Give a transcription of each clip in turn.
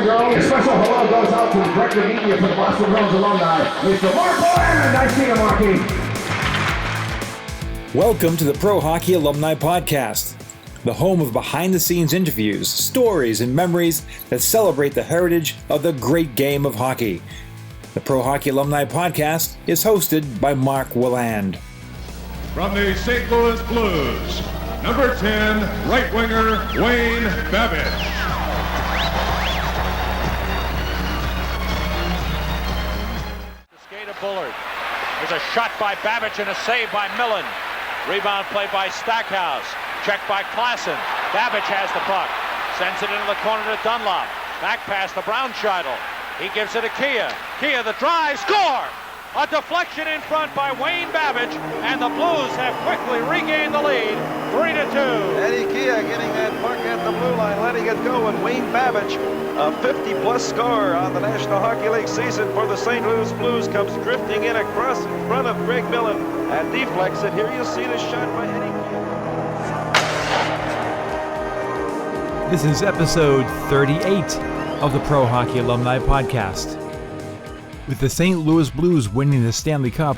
and girls. A special hello goes out to the director of media for the Boston Bruins alumni, Mr. Mark Boland. Nice to see you, Marky. Welcome to the Pro Hockey Alumni Podcast, the home of behind-the-scenes interviews, stories, and memories that celebrate the heritage of the great game of hockey. The Pro Hockey Alumni Podcast is hosted by Mark Willand. From the St. Louis Blues, number 10, right winger, Wayne Babych. Skate of Bullard. There's a shot by Babych and a save by Millen. Rebound play by Stackhouse. Checked by Klassen. Babych has the puck. Sends it into the corner to Dunlop. Back pass to Braunscheidel. He gives it to Kia. Kia the drive. Score! A deflection in front by Wayne Babych, and the Blues have quickly regained the lead, 3-2. Eddie Kia getting that puck at the blue line, letting it go, and Wayne Babych, a 50-plus score on the National Hockey League season for the St. Louis Blues, comes drifting in across in front of Greg Millen and deflects it. Here you see the shot by Eddie Kia. This is episode 38 of the Pro Hockey Alumni Podcast. With the St. Louis Blues winning the Stanley Cup,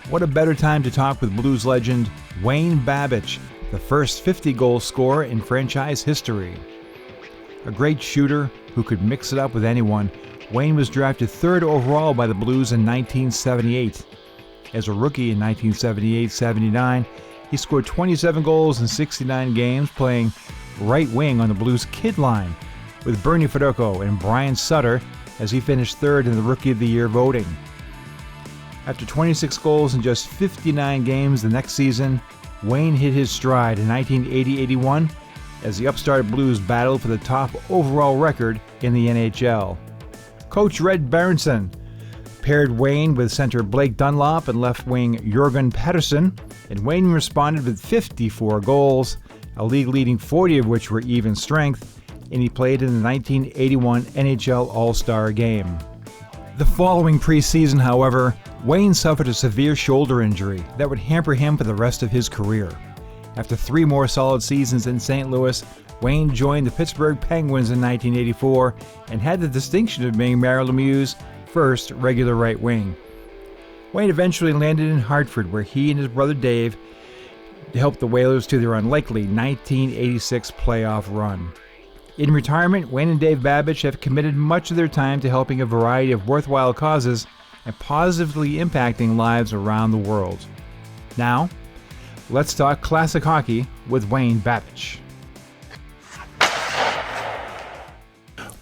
what a better time to talk with Blues legend Wayne Babych, the first 50-goal scorer in franchise history. A great shooter who could mix it up with anyone, Wayne was drafted third overall by the Blues in 1978. As a rookie in 1978-79, he scored 27 goals in 69 games, playing right wing on the Blues kid line with Bernie Federko and Brian Sutter, as he finished third in the Rookie of the Year voting. After 26 goals in just 59 games the next season, Wayne hit his stride in 1980-81 as the upstart Blues battled for the top overall record in the NHL. Coach Red Berensen paired Wayne with center Blake Dunlop and left wing Jorgen Pettersson, and Wayne responded with 54 goals, a league-leading 40 of which were even strength, and he played in the 1981 NHL All Star Game. The following preseason, however, Wayne suffered a severe shoulder injury that would hamper him for the rest of his career. After 3 more solid seasons in St. Louis, Wayne joined the Pittsburgh Penguins in 1984 and had the distinction of being Mario Lemieux's first regular right wing. Wayne eventually landed in Hartford, where he and his brother Dave helped the Whalers to their unlikely 1986 playoff run. In retirement, Wayne and Dave Babych have committed much of their time to helping a variety of worthwhile causes and positively impacting lives around the world. Now, let's talk classic hockey with Wayne Babych.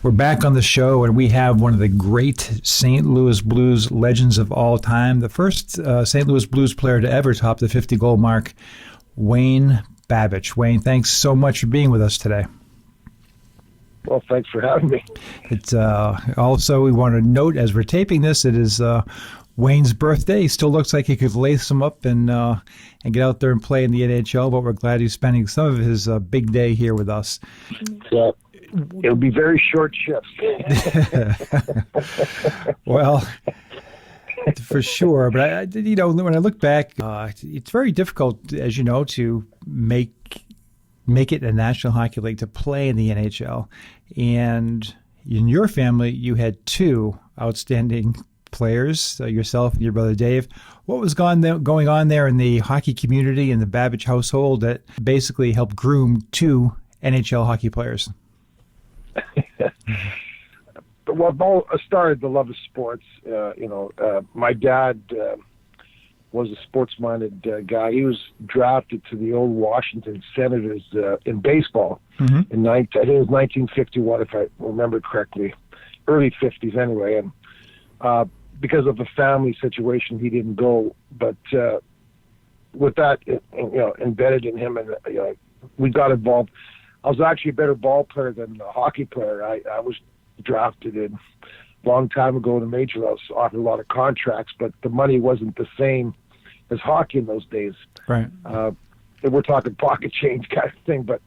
We're back on the show, and we have one of the great St. Louis Blues legends of all time, the first St. Louis Blues player to ever top the 50-goal mark, Wayne Babych. Wayne, thanks so much for being with us today. Well, thanks for having me. It's also, we want to note, as we're taping this, it is Wayne's birthday. He still looks like he could lace him up and get out there and play in the NHL, but we're glad he's spending some of his big day here with us. Yeah, it'll be very short shifts. Well, for sure. But, when I look back, it's very difficult, as you know, to make it a National Hockey League, to play in the NHL. And in your family, you had 2 outstanding players, yourself and your brother Dave. What was going on there in the hockey community and the Babych household that basically helped groom 2 NHL hockey players? Well, I started the love of sports. My dad was a sports-minded guy. He was drafted to the old Washington Senators in baseball in I think it was 1951, if I remember correctly, early 50s anyway. And because of the family situation, he didn't go. But with that, embedded in him, and we got involved. I was actually a better ball player than a hockey player. I was drafted in a long time ago in the major. I was offered a lot of contracts, but the money wasn't the same as hockey in those days. Right. We're talking pocket change kind of thing. But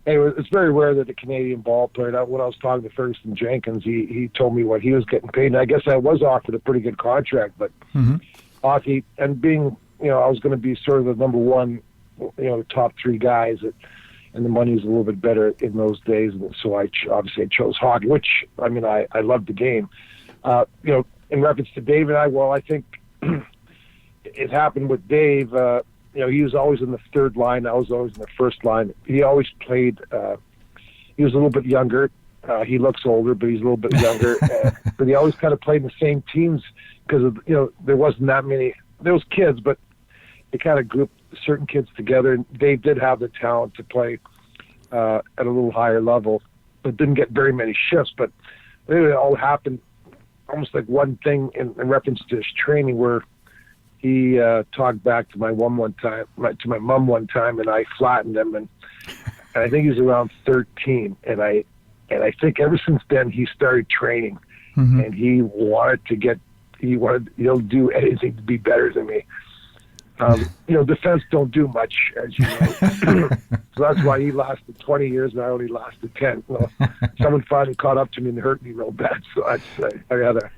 anyway, it's very rare that a Canadian ball player, when I was talking to Ferguson Jenkins, he told me what he was getting paid. And I guess I was offered a pretty good contract, but hockey, and being, I was going to be sort of the number one, the top 3 guys. and the money was a little bit better in those days. And so obviously I chose hockey, which, I mean, I loved the game. In reference to Dave and I think it happened with Dave. He was always in the third line. I was always in the first line. He always played. He was a little bit younger. He looks older, but he's a little bit younger. But he always kind of played in the same teams because there wasn't that many. There was kids, but they kind of grouped certain kids together. And Dave did have the talent to play at a little higher level, but didn't get very many shifts. But it all happened almost like one thing in reference to his training, where he talked back to my mom one time, and I flattened him, and I think he was around 13, and I think ever since then he started training, and he'll do anything to be better than me. Defense don't do much, as you know. So that's why he lasted 20 years and I only lasted 10. Someone finally caught up to me and hurt me real bad. So I got to.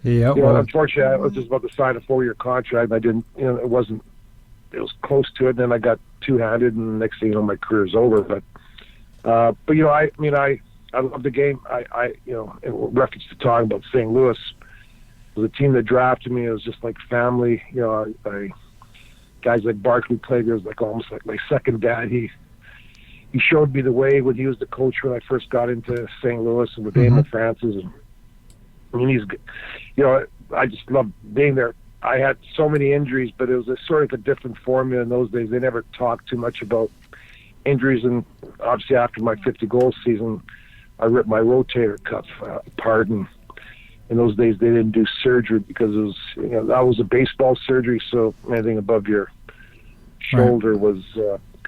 Yeah. Unfortunately, I was just about to sign a 4-year contract. And I didn't. It was close to it. And then I got two-handed, and the next thing you know, my career's over. But I love the game. In reference to talking about St. Louis, the team that drafted me, it was just like family. Guys like Barkley played there, was like almost like my second dad. He showed me the way when he was the coach when I first got into St. Louis, and with Damon Francis. And I mean, I just loved being there. I had so many injuries, but it was sort of a different formula in those days. They never talked too much about injuries, and obviously after my 50-goal season, I ripped my rotator cuff apart, and in those days they didn't do surgery because it was, that was a baseball surgery, so anything above your shoulder was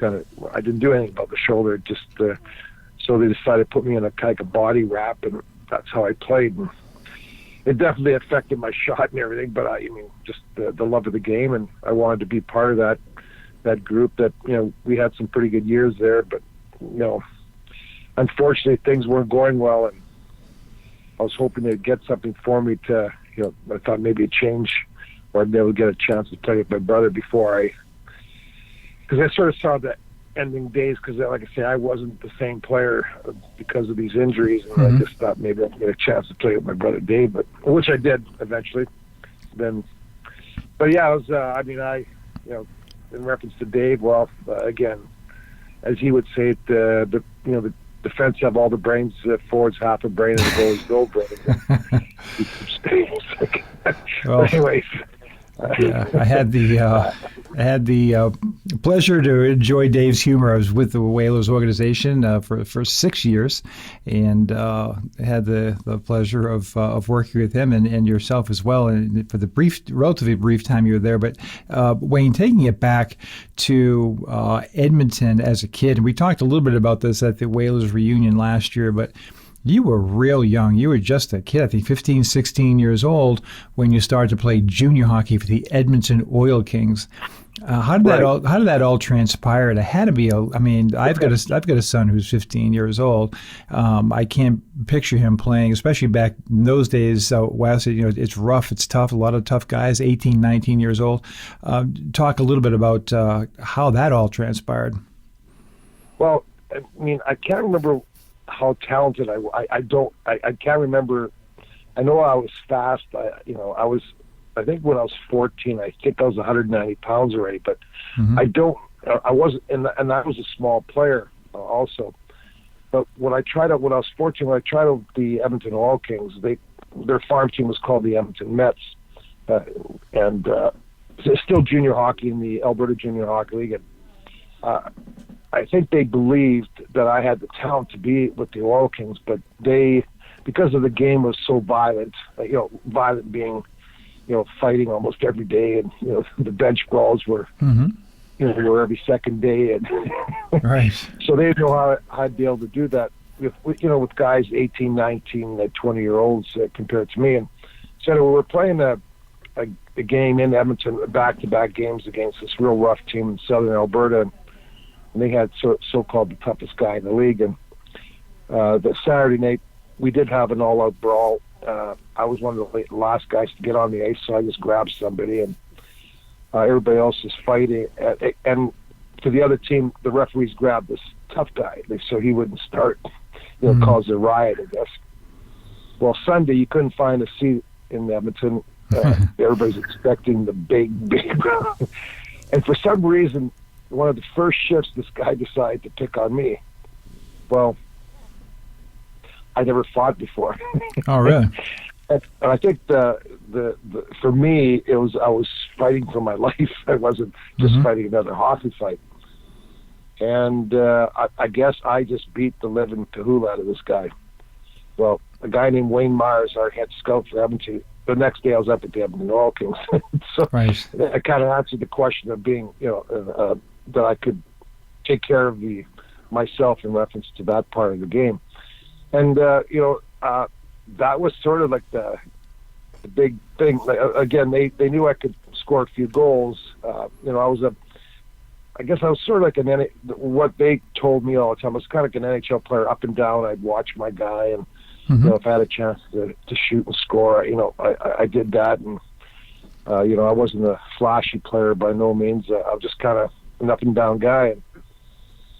I didn't do anything about the shoulder, just so they decided to put me in a kind of body wrap, and that's how I played. And it definitely affected my shot and everything, but just the love of the game, and I wanted to be part of that group. That we had some pretty good years there, but unfortunately things weren't going well, and I was hoping they'd get something for me to, I thought maybe a change, or I'd be able to get a chance to play with my brother because I sort of saw the ending days, because like I say, I wasn't the same player because of these injuries, and I just thought maybe I'd get a chance to play with my brother Dave, which I did eventually. But yeah, it was, in reference to Dave, well, again, as he would say, the defense have all the brains, forwards half a brain, and the goalies no brain. Well, anyways. I had the pleasure to enjoy Dave's humor. I was with the Whalers organization for 6 years, and had the pleasure of working with him and yourself as well, and for the relatively brief time you were there. But Wayne, taking it back to Edmonton as a kid, and we talked a little bit about this at the Whalers reunion last year, but you were real young. You were just a kid, I think 15, 16 years old when you started to play junior hockey for the Edmonton Oil Kings. How did that all transpire? It had to be I've got a son who's 15 years old. I can't picture him playing, especially back in those days out west. It's rough, it's tough. A lot of tough guys, 18, 19 years old. Talk a little bit about how that all transpired. Well, I can't remember how talented I can't remember. I know I was fast. I think when I was 14, I think I was 190 pounds already, but I wasn't, and I was a small player also. But when I was 14, when I tried out the Edmonton All Kings, their farm team was called the Edmonton Mets, and it's still junior hockey in the Alberta Junior Hockey League. And I think they believed that I had the talent to be with the Oil Kings, but because of the game was so violent, violent being, fighting almost every day, and the bench brawls were, were every second day, and right. So they didn't know how I'd be able to do that with guys 18, 19, 20-year-olds compared to me. And so we were playing a game in Edmonton, back-to-back games against this real rough team in Southern Alberta. And they had so-called the toughest guy in the league. And the Saturday night, we did have an all-out brawl. I was one of the last guys to get on the ice, so I just grabbed somebody, and everybody else was fighting. And to the other team, the referees grabbed this tough guy, so he wouldn't start. Cause a riot, I guess. Well, Sunday you couldn't find a seat in Edmonton. Everybody's expecting the big. And for some reason, one of the first shifts, this guy decided to pick on me. Well, I never fought before. Oh, really? And I think the for me, I was fighting for my life. I wasn't just fighting another hockey fight. And I guess I just beat the living cahool out of this guy. Well, a guy named Wayne Myers, our head scout for Edmonton, the next day I was up at the Edmonton All Kings. So right. I kind of answered the question of being, that I could take care of myself in reference to that part of the game. And, that was sort of like the big thing. Again, they knew I could score a few goals. I guess I was sort of like what they told me all the time. I was kind of like an NHL player, up and down. I'd watch my guy, and if I had a chance to shoot and score, I did that. And I wasn't a flashy player by no means. I was just kind of an up and down guy.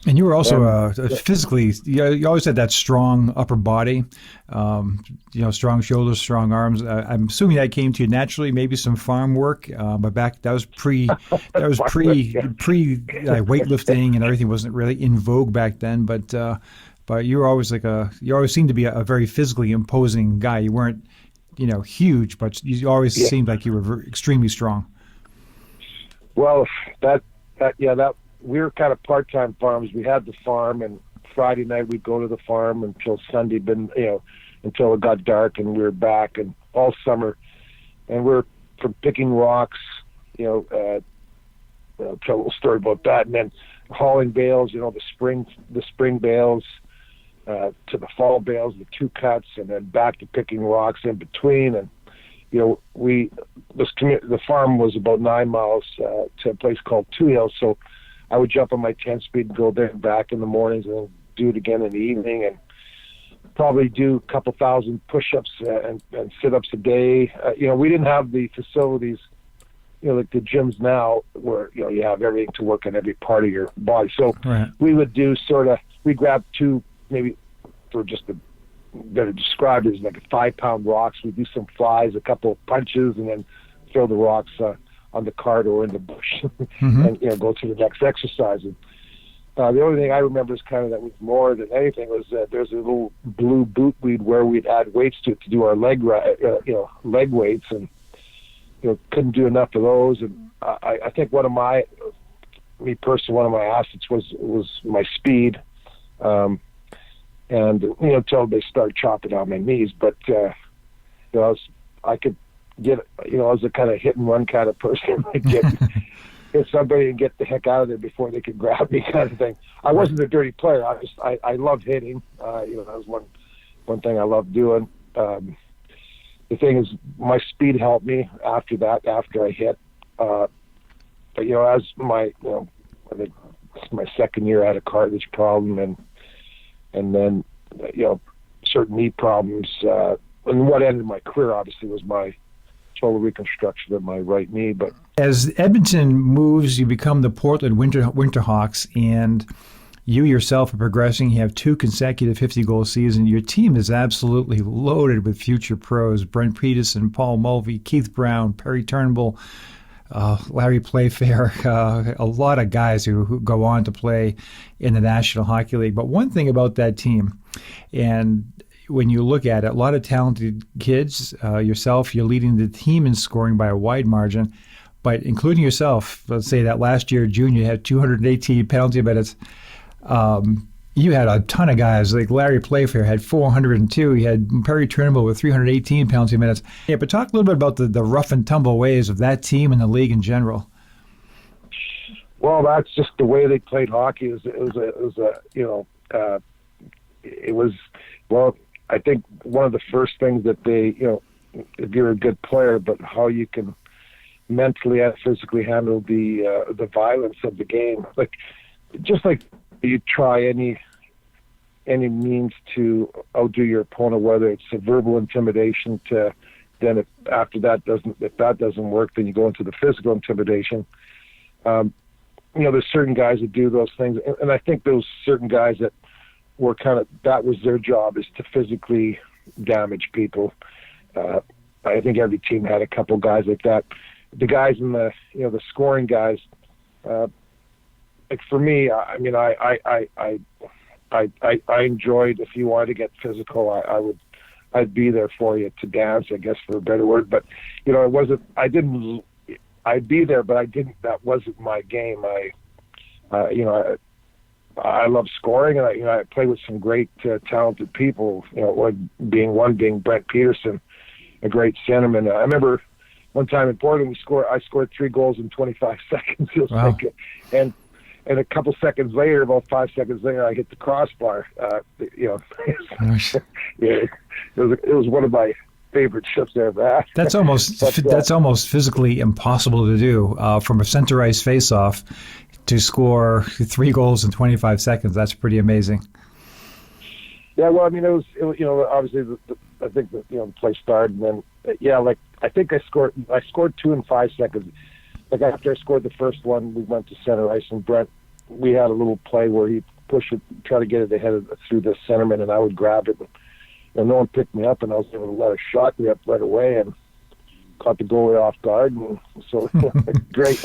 And you were also physically, you always had that strong upper body, strong shoulders, strong arms. I'm assuming that came to you naturally, maybe some farm work, but that was pre weightlifting and everything wasn't really in vogue back then. But you were always you always seemed to be a very physically imposing guy. You weren't, huge, but you always seemed like you were extremely strong. Well, that we were kind of part-time farmers. We had the farm, and Friday night we'd go to the farm until Sunday, until it got dark, and we were back, and all summer. And we're from picking rocks, tell a little story about that, and then hauling bales, the spring bales to the fall bales, the two cuts, and then back to picking rocks in between. And the farm was about 9 miles to a place called Two Hills, so I would jump on my 10-speed and go there and back in the mornings, and then do it again in the evening, and probably do a couple thousand push-ups and sit-ups a day. We didn't have the facilities, like the gyms now, where you have everything to work on every part of your body. So we would do we grab two, maybe for just to better describe it, as like a 5-pound rocks. We do some flies, a couple of punches, and then throw the rocks on the cart or in the bush, and go to the next exercise. And the only thing I remember is kind of that was more than anything was there's a little blue boot we'd wear. We'd add weights to it to do our leg weights, and couldn't do enough of those. And I think one of my assets was my speed, and until they started chopping on my knees. But I could get, I was a kind of hit and run kind of person. I'd hit somebody and get the heck out of there before they could grab me, kind of thing. I wasn't a dirty player. I loved hitting. That was one thing I loved doing. The thing is, my speed helped me after I hit. But as I think my second year I had a cartilage problem, and then certain knee problems. And what ended my career obviously was my total reconstruction of my right knee. But as Edmonton moves, you become the Portland Winterhawks, and you yourself are progressing. You have 2 consecutive 50-goal seasons. Your team is absolutely loaded with future pros: Brent Pettersson, Paul Mulvey, Keith Brown, Perry Turnbull, Larry Playfair, a lot of guys who go on to play in the National Hockey League. But one thing about that team, and when you look at it, a lot of talented kids. Yourself, you're leading the team in scoring by a wide margin, but including yourself, let's say that last year, junior, you had 218 penalty minutes. You had a ton of guys, like Larry Playfair had 402. You had Perry Turnbull with 318 penalty minutes. Yeah, but talk a little bit about the rough and tumble ways of that team and the league in general. Well, that's just the way they played hockey. I think one of the first things that they, if you're a good player, but how you can mentally and physically handle the violence of the game. Just like you try any means to outdo your opponent, whether it's a verbal intimidation then if that doesn't work, then you go into the physical intimidation. there's certain guys that do those things, and I think those certain guys that were that was their job, is to physically damage people. I think every team had a couple guys like that. The guys in the scoring guys, like for me, I mean, I enjoyed, if you wanted to get physical, I'd be there for you to dance, I guess, for a better word. But I'd be there, but that wasn't my game. I love scoring, and I play with some great talented people. Being Brent Pettersson, a great centerman. I remember one time in Portland, I scored 3 goals in 25 seconds. It was and a couple seconds later, about 5 seconds later, I hit the crossbar. It was one of my favorite shifts I ever had. That's almost physically impossible to do from a center ice faceoff to score 3 goals in 25 seconds. That's pretty amazing. Yeah, well, I mean, it was obviously I think the play started, and then I think I scored 2 in 5 seconds. Like after I scored the first one, we went to center ice, and Brent, we had a little play where he pushed it, try to get it ahead through the centerman, and I would grab it. And no one picked me up, and I was able to let a shot me up right away, and caught the goalie off guard. And so great.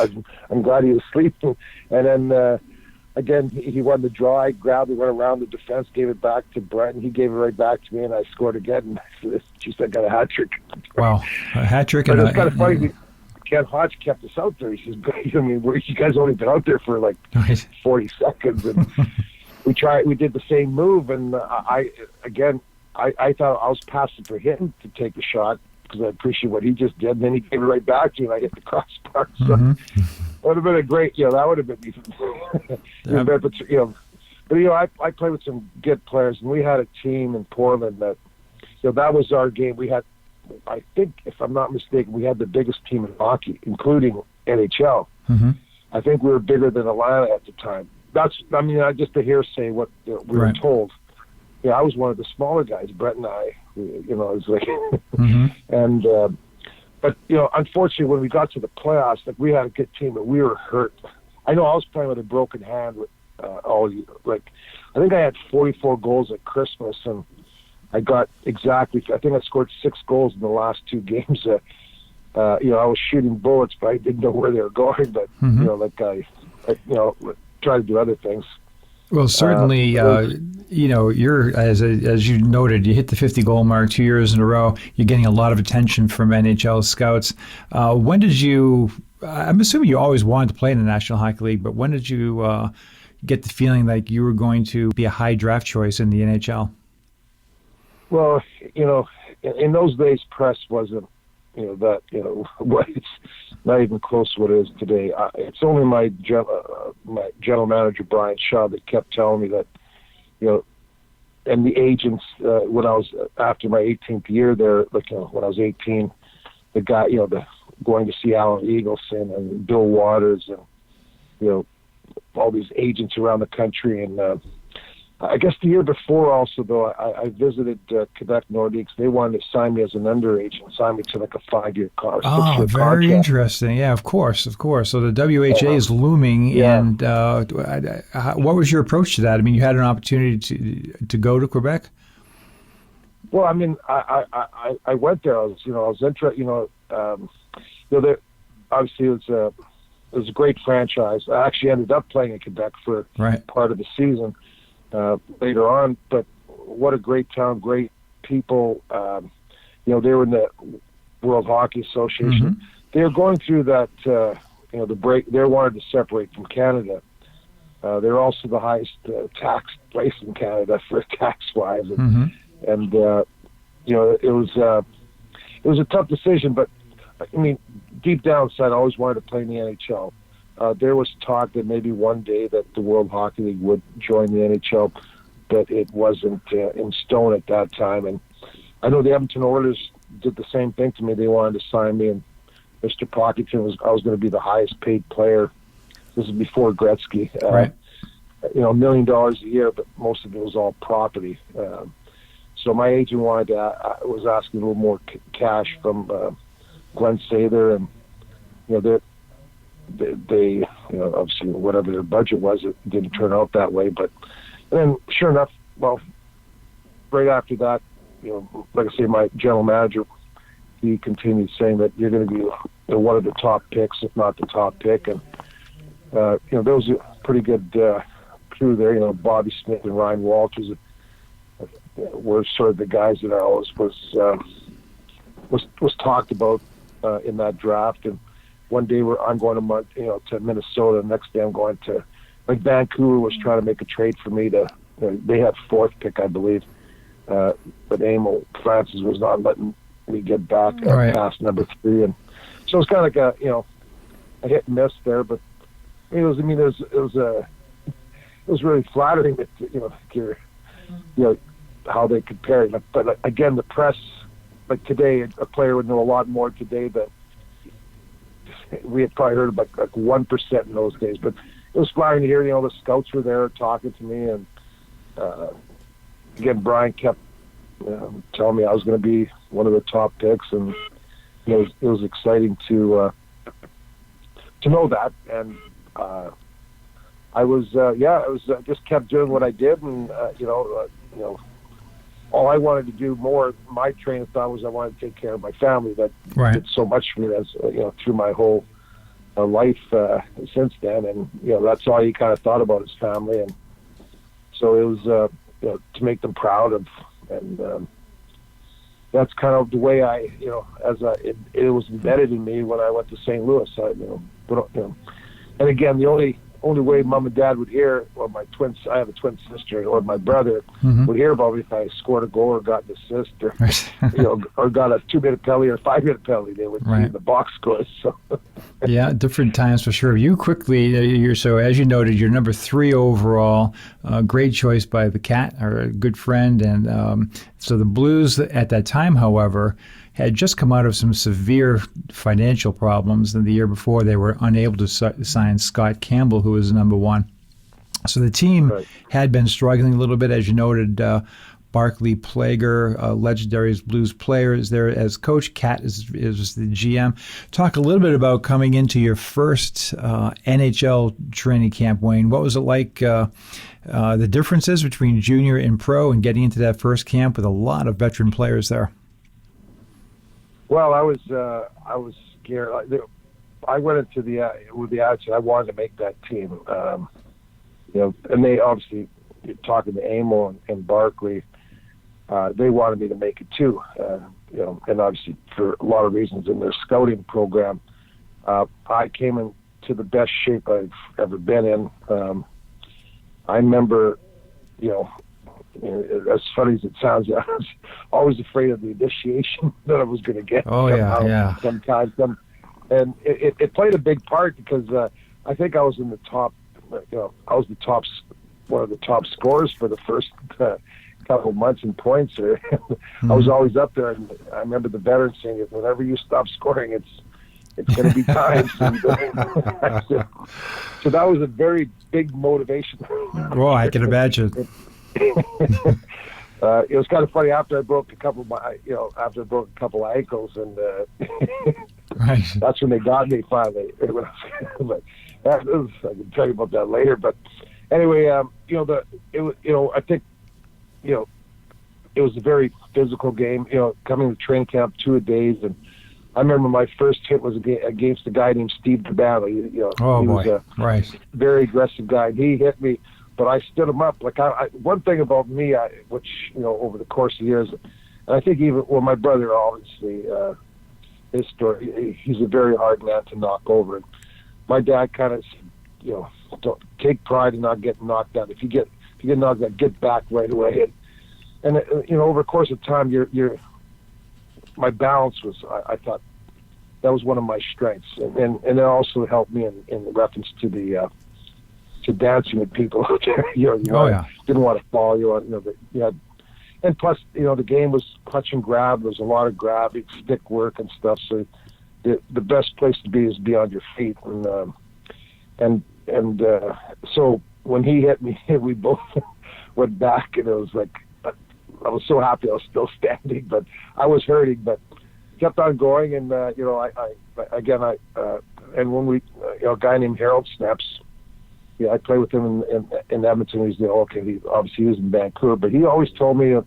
I'm glad he was sleeping. And then again, he won the draw. I grabbed it, went around the defense, gave it back to Brent, and he gave it right back to me, and I scored again. And I got a hat trick. Wow, a hat trick! But it's kind of funny. Ken Hodge kept us out there. He says, "I mean, you guys only been out there for like 40 seconds." And we did the same move, and I thought I was passing for him to take the shot because I appreciate what he just did. And then he gave it right back to me, and I hit the crossbar. So it would have been a great, that would have been even better. But I played with some good players, and we had a team in Portland that, that was our game. We had, I think, if I'm not mistaken, we had the biggest team in hockey, including NHL. Mm-hmm. I think we were bigger than Atlanta at the time. Just a hearsay what we were told. Yeah, I was one of the smaller guys. Brett and I, it was like, and but unfortunately, when we got to the playoffs, like we had a good team, but we were hurt. I know I was playing with a broken hand all year. Like, I think I had 44 goals at Christmas, and I got I think I scored 6 goals in the last 2 games. I was shooting bullets, but I didn't know where they were going. But I try to do other things. Well, certainly, you're as you noted, you hit the 50-goal mark 2 years in a row. You're getting a lot of attention from NHL scouts. When did you? I'm assuming you always wanted to play in the National Hockey League, but when did you get the feeling like you were going to be a high draft choice in the NHL? Well, in those days, press wasn't, it's not even close to what it is today. It's only my general manager, Brian Shaw, that kept telling me that, and the agents, when I was, after my 18th year there, when I was 18, the guy, going to see Alan Eagleson and Bill Waters and, all these agents around the country. And I guess the year before also, though, I visited Quebec Nordiques. They wanted to sign me as an underage and sign me to like a 5-year contract. Oh, very contract. Interesting. Yeah, of course. So the WHA is looming. Yeah. And what was your approach to that? I mean, you had an opportunity to go to Quebec? Well, I mean, I went there. I was interested. Obviously it was a great franchise. I actually ended up playing in Quebec for part of the season. Later on, but what a great town, great people. They were in the World Hockey Association. Mm-hmm. They were going through that, the break. They wanted to separate from Canada. They're also the highest tax place in Canada for tax-wise, and it was a tough decision. But I mean, deep down inside, I always wanted to play in the NHL. There was talk that maybe one day that the World Hockey League would join the NHL, but it wasn't in stone at that time. And I know the Edmonton Oilers did the same thing to me. They wanted to sign me, and Mr. Pocketon I was going to be the highest paid player. This is before Gretzky. $1 million a year, but most of it was all property. So my agent was asking a little more cash from Glenn Sather, and they obviously whatever their budget was, it didn't turn out that way. But then, sure enough, well, right after that, like I say, my general manager, he continued saying that you're going to be one of the top picks, if not the top pick. And there was a pretty good crew there. Bobby Smith and Ryan Walters were sort of the guys that I always was talked about in that draft. And one day I'm going to Minnesota. The next day I'm going to, like, Vancouver was trying to make a trade for me to. They had fourth pick, I believe, but Emil Francis was not letting me get back past number 3, and so it's kind of like a hit and miss there. But it was really flattering that how they compared. But again, the press, like today, a player would know a lot more today than we had probably heard about, like 1% in those days. But it was flattering to hear. The scouts were there talking to me, and again, Brian kept telling me I was going to be one of the top picks, and it was exciting to know that. And I just kept doing what I did, and all I wanted to do more. My train of thought was I wanted to take care of my family that did so much for me, as through my whole life since then, and that's all you kind of thought about, is family. And so it was to make them proud of, and that's kind of the way it was embedded in me when I went to St. Louis. And again, the only way Mom and Dad would hear, or my twins, I have a twin sister, or my brother would hear about me if I scored a goal or got an assist, or or got a 2-minute penalty or a 5-minute penalty. They would see the box scores. So. Yeah, different times for sure. You quickly, so as you noted, you're number 3 overall. Great choice by the Cat, or a good friend. And so the Blues at that time, however, had just come out of some severe financial problems. And the year before, they were unable to sign Scott Campbell, who was number 1. So the team had been struggling a little bit, as you noted. Barclay Plager, legendary Blues player, is there as coach. Cat is the GM. Talk a little bit about coming into your first NHL training camp, Wayne. What was it like? The differences between junior and pro, and getting into that first camp with a lot of veteran players there. Well, I was scared. I went into with the attitude I wanted to make that team. And they obviously, talking to Emil and Barclay, they wanted me to make it too. And obviously for a lot of reasons in their scouting program, I came into the best shape I've ever been in. I remember, as funny as it sounds, I was always afraid of the initiation that I was going to get. Sometimes. And it played a big part, because I think I was in the top, I was one of the top scorers for the first couple months in points. I was always up there, and I remember the veterans saying, whenever you stop scoring, it's going to be time. So that was a very big motivation. Well, I can imagine. It was kind of funny after I broke a couple of ankles, and that's when they got me finally. But I can tell you about that later. But anyway, I think it was a very physical game. Coming to training camp 2-a-days, and I remember my first hit was against a guy named Steve Cabana. He was a very aggressive guy. He hit me, but I stood him up. Like one thing about me, which over the course of years, and I think even my brother, obviously, his story, he's a very hard man to knock over. And my dad kind of, don't take pride in not getting knocked out. If you get knocked out, get back right away. And over the course of time, my balance was, I thought, that was one of my strengths, and it also helped me in reference to the to dancing with people. Didn't want to fall. And plus, the game was clutch and grab. There was a lot of grab, stick work and stuff. So the best place to be is be on your feet. And so when he hit me, we both went back, and it was like, I was so happy I was still standing, but I was hurting, but kept on going. And, I and when we, a guy named Harold Snaps, I played with him in Edmonton. He obviously he was in Vancouver, but he always told me,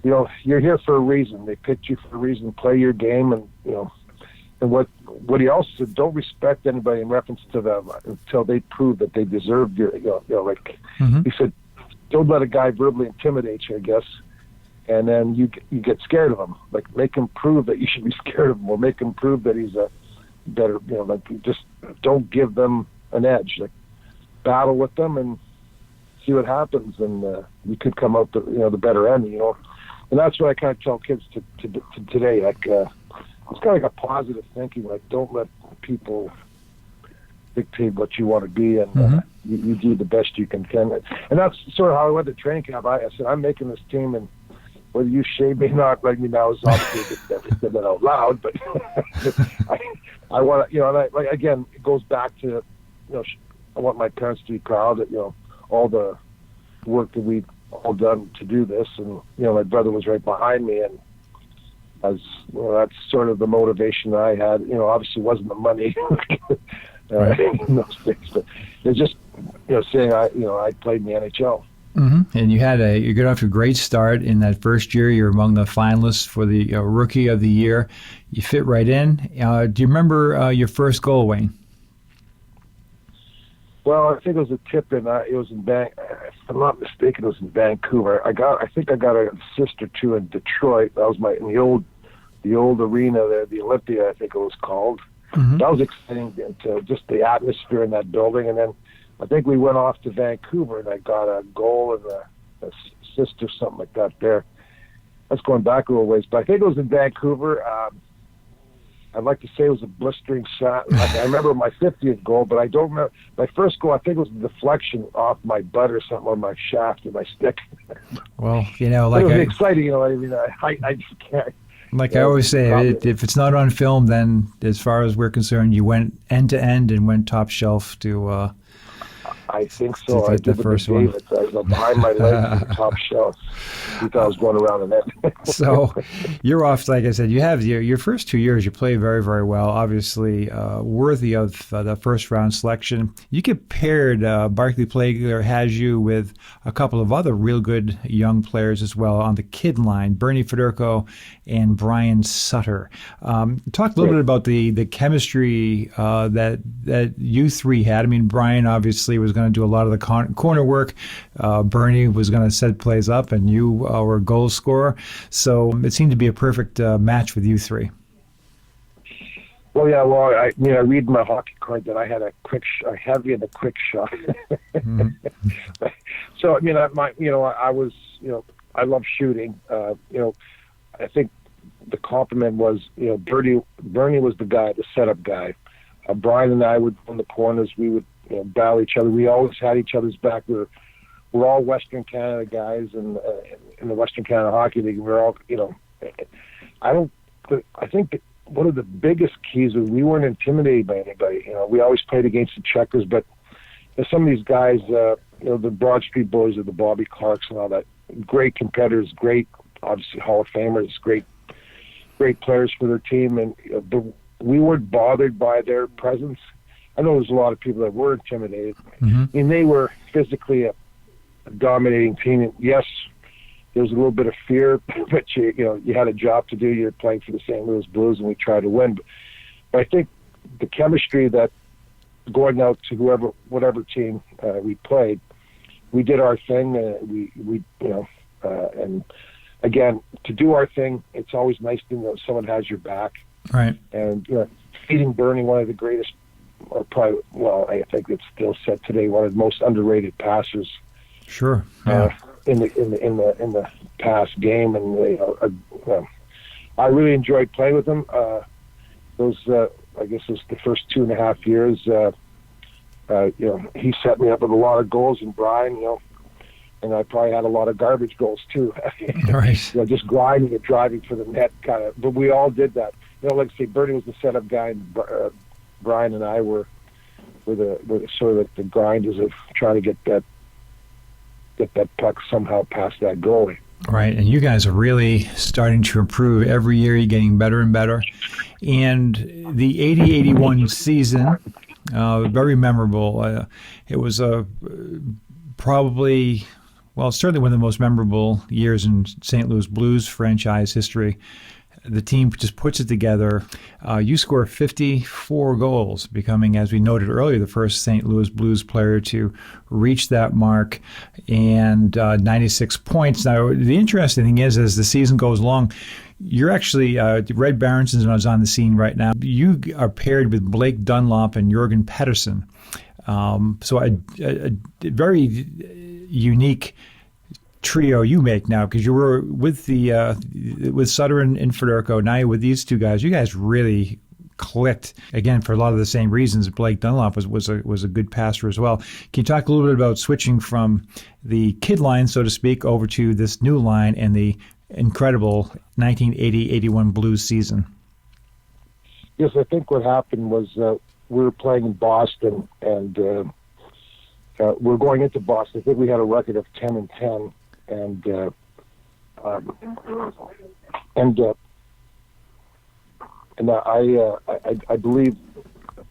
you're here for a reason. They picked you for a reason. Play your game, and and what he also said, don't respect anybody in reference to them until they prove that they deserve your, he said, don't let a guy verbally intimidate you, I guess, and then you get scared of him. Like, make him prove that you should be scared of him, or make him prove that he's a better, just don't give them an edge. Like, battle with them and see what happens, and you could come out the better end, And that's what I kind of tell kids to today. Like, it's kind of like a positive thinking. Like, don't let people dictate what you want to be, and you do the best you can. And that's sort of how I went to training camp. I said, I'm making this team, and whether you shave me or not, like me now is obviously never said that out loud, but I want to, and again, it goes back to, I want my parents to be proud that, all the work that we've all done to do this, and, my brother was right behind me, and that's sort of the motivation that I had. Obviously it wasn't the money in those days, but it's just, saying I played in the NHL. Mm-hmm. And you got off to a great start in that first year. You're among the finalists for the Rookie of the Year. You fit right in. Do you remember your first goal, Wayne? Well, I think it was a tip in. It was in if I'm not mistaken, it was in Vancouver. I think I got an assist or two in Detroit. That was in the old arena there, the Olympia, I think it was called. Mm-hmm. That was exciting, just the atmosphere in that building. And then I think we went off to Vancouver, and I got a goal and a assist or something like that there. That's going back a little ways, but I think it was in Vancouver. I'd like to say it was a blistering shot. I remember my 50th goal, but I don't remember. My first goal, I think it was a deflection off my butt or something, or my shaft or my stick. Well, it was exciting, I just can't. Like I always say, if it's not on film, then as far as we're concerned, you went end to end and went top shelf to. I think so. I did the first one. I was behind my leg, top shelf. He thought I was going around the net. So you're off, like I said, you have your first 2 years, you play very, very well, obviously worthy of the first round selection. You get paired, Barclay Plager has you with a couple of other real good young players as well on the kid line, Bernie Federko and Brian Sutter. Talk a little bit about the chemistry that you three had. I mean, Brian obviously was going to do a lot of the corner work. Bernie was going to set plays up, and you were a goal scorer. So it seemed to be a perfect match with you three. Well, yeah. Well, I read in my hockey card that I had a heavy and a quick shot. Mm-hmm. So I was I love shooting. I think the compliment was Bernie was the guy, the setup guy. Brian and I would on the corners. We would battle each other. We always had each other's back. We're all Western Canada guys, and in the Western Canada Hockey League, we're all I think that one of the biggest keys was we weren't intimidated by anybody. We always played against the checkers, but some of these guys, the Broad Street Boys or the Bobby Clarks and all that, great competitors, great, obviously Hall of Famers, great players for their team, and we weren't bothered by their presence. I know there's a lot of people that were intimidated. Mm-hmm. I mean, they were physically a dominating team. And yes, there was a little bit of fear, but you had a job to do. You're playing for the St. Louis Blues, and we tried to win. But I think the chemistry that going out to whatever team we played, we did our thing. And again, to do our thing, it's always nice to know someone has your back. Right. And feeding Bernie, one of the greatest, or probably, well, I think it's still said today, one of the most underrated passers. Sure. Yeah. In the past game, and I really enjoyed playing with him. Those I guess it was the first 2.5 years. He set me up with a lot of goals, and Brian, and I probably had a lot of garbage goals too. Right. Just grinding and driving for the net, kind of. But we all did that. Like I say, Bernie was the setup guy, and Brian and I were the sort of the grinders of trying to get that puck somehow past that goalie. Right, and you guys are really starting to improve every year. You're getting better and better. And the 80-81 season, very memorable. It was probably, certainly one of the most memorable years in St. Louis Blues franchise history. The team just puts it together. You score 54 goals, becoming, as we noted earlier, the first St. Louis Blues player to reach that mark, and 96 points. Now, the interesting thing is, as the season goes along, you're actually, Red Berensen is on the scene right now. You are paired with Blake Dunlop and Jorgen Pettersson. So a very unique trio you make now, because you were with with Sutter and Federko. Now you're with these two guys. You guys really clicked, again, for a lot of the same reasons. Blake Dunlop was a good passer as well. Can you talk a little bit about switching from the kid line, so to speak, over to this new line and the incredible 1980-81 Blues season? Yes, I think what happened was we were playing in Boston, and we're going into Boston. I think we had a record of 10-10, and I believe,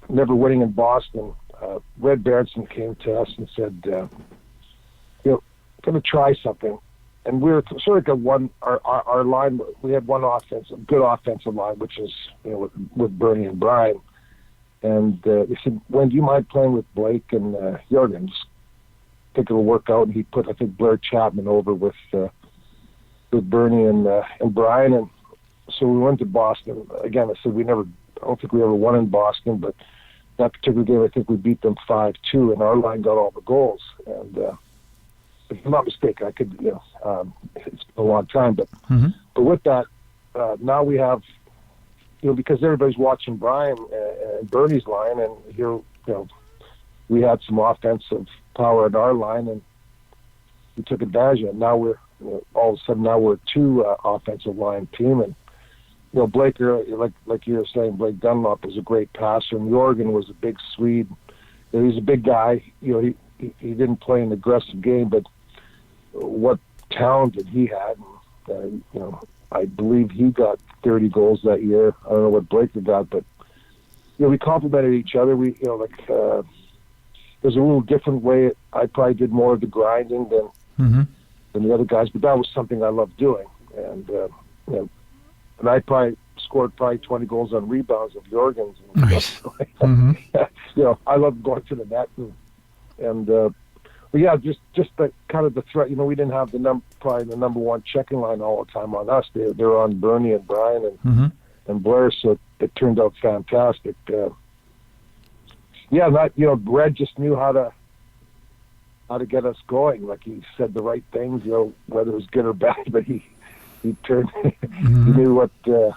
never winning in Boston, Red Berensen came to us and said, going to try something. And we were sort of got our line. We had one good offensive line, which is with Bernie and Brian. And they said, "Wayne, do you mind playing with Blake and Jorgen? Just think it'll work out." And he put, I think, Blair Chapman over with Bernie and Brian. And so we went to Boston. Again, I said I don't think we ever won in Boston, but that particular game, I think we beat them 5-2, and our line got all the goals. And if I'm not mistaken, I could, it's been a long time, but with that, now we have, because everybody's watching Brian and Bernie's line, and here, we had some offensive power in our line, and we took advantage of it. Now we're, all of a sudden, we're a two offensive line team, and Blake, like you were saying, Blake Dunlop was a great passer, and Jorgen was a big Swede. He's a big guy. He didn't play an aggressive game, but what talent that he had. I believe he got 30 goals that year. I don't know what Blake got, but we complimented each other. We, there's a little different way. I probably did more of the grinding than the other guys, but that was something I loved doing. And and I probably scored 20 goals on rebounds of Jorgen's. Nice. I love going to the net and but yeah, just the kind of the threat. We didn't have probably the number one checking line all the time on us. They were on Bernie and Brian and Blair, so it turned out fantastic. Red just knew how to get us going. Like, he said the right things, whether it was good or bad, but he turned he knew what to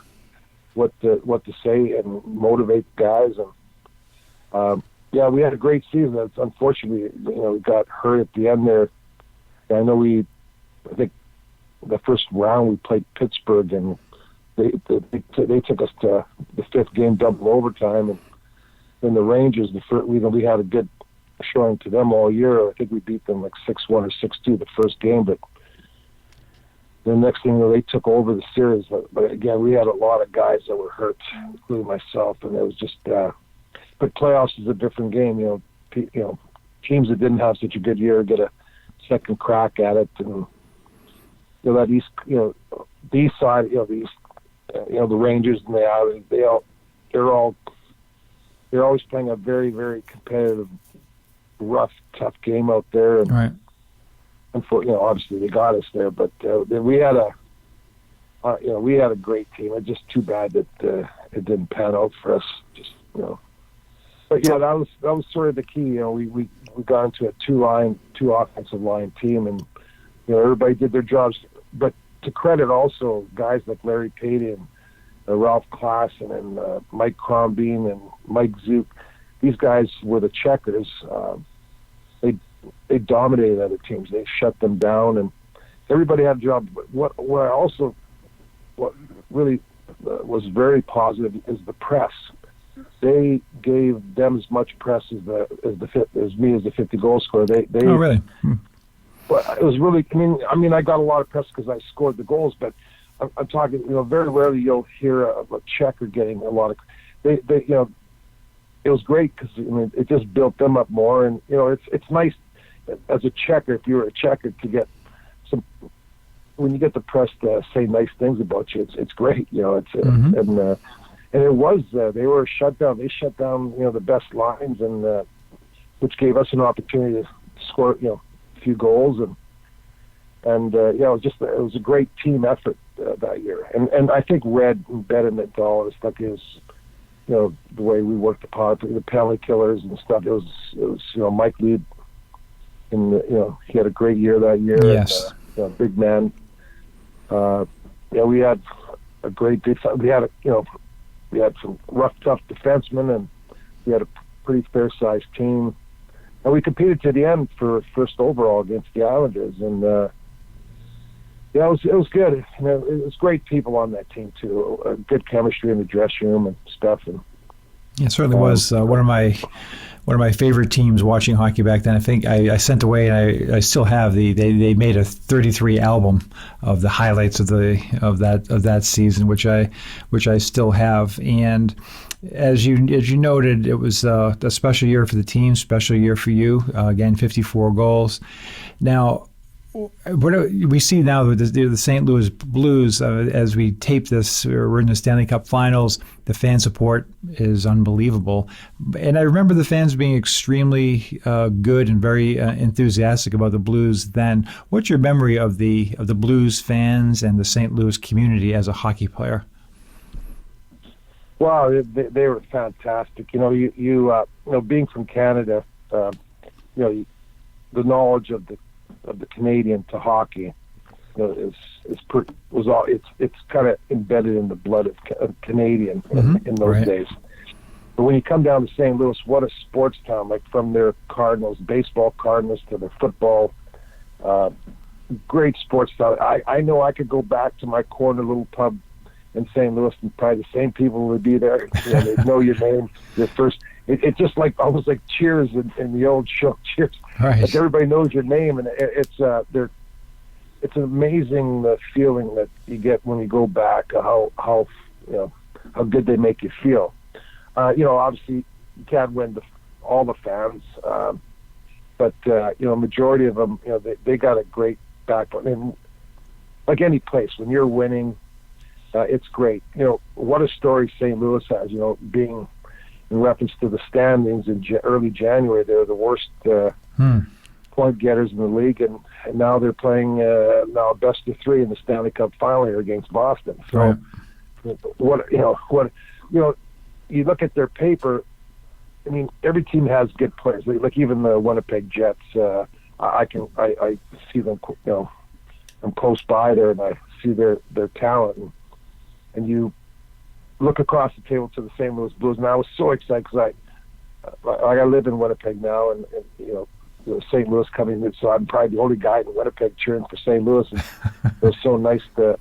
say and motivate guys. And we had a great season. It's unfortunately, we got hurt at the end there. I know I think the first round we played Pittsburgh, and they took us to the fifth game, double overtime, and then the Rangers. We had a good showing to them all year. I think we beat them like 6-1 or 6-2 the first game, but the next thing, they took over the series. But again, we had a lot of guys that were hurt, including myself, and it was just. But playoffs is a different game. Teams that didn't have such a good year get a second crack at it, and that East, the East side, the East, the Rangers and the Islanders, they're always playing a very, very competitive, rough, tough game out there. And, right. Obviously they got us there, but we had a great team. It's just too bad that it didn't pan out for us. But that was sort of the key. We got into a two offensive line team, and everybody did their jobs. But to credit also guys like Larry Patey and Ralph Klassen and Mike Crombeen and Mike Zook, these guys were the checkers. They dominated other teams. They shut them down, and everybody had a job. But what really was very positive is the press. They gave them as much press as me as the 50 goal scorer. They oh, really? But it was really. I mean, I got a lot of press because I scored the goals. But I'm talking, very rarely you'll hear a checker getting a lot of. They it was great because it just built them up more, and it's nice as a checker, if you're a checker, to get some. When you get the press to say nice things about you, it's great. And it was they were shut down. They shut down the best lines, and which gave us an opportunity to score a few goals, and it was a great team effort that year. And I think Red and Berensen, all this stuff is. The way we worked the power play, the penalty killers and stuff. It was Mike Lead, and he had a great year that year. Yes, and, big man. We had a great defense. We had some rough, tough defensemen, and we had a pretty fair-sized team. And we competed to the end for first overall against the Islanders, and it was good. It was great people on that team too. Good chemistry in the dressing room and stuff. And it certainly was one of my favorite teams watching hockey back then. I think I sent away, and I still have they made a 33 album of the highlights of that season, which I still have. And as you noted, it was a special year for the team, special year for you. Again, 54 goals. Now, what we see now with the St. Louis Blues, as we tape this, we're in the Stanley Cup Finals. The fan support is unbelievable, and I remember the fans being extremely good and very enthusiastic about the Blues then. What's your memory of the Blues fans and the St. Louis community as a hockey player? Well, they were fantastic. You being from Canada, the knowledge of the Canadian to hockey, it's kind of embedded in the blood of Canadian in those days. But when you come down to St. Louis, what a sports town! Like from their Cardinals, baseball Cardinals, to their football, great sports town. I know I could go back to my corner little pub in St. Louis, and probably the same people would be there. They'd know your name, your first. It's just almost like Cheers in the old show, Cheers. Right. Like everybody knows your name, and it's an amazing feeling that you get when you go back. How good they make you feel. Obviously you can't win all the fans, but majority of them, they got a great backbone. And like any place, when you're winning, it's great. What a story St. Louis has. Being in reference to the standings in early January, they're the worst point getters in the league, and now they're playing now best of three in the Stanley Cup final here against Boston. So, what you look at their paper. I mean, every team has good players. Like even the Winnipeg Jets. I see them. I'm close by there, and I see their talent, and you look across the table to the St. Louis Blues, and I was so excited because I live in Winnipeg now, and St. Louis coming in, so I'm probably the only guy in Winnipeg cheering for St. Louis, and it was so nice that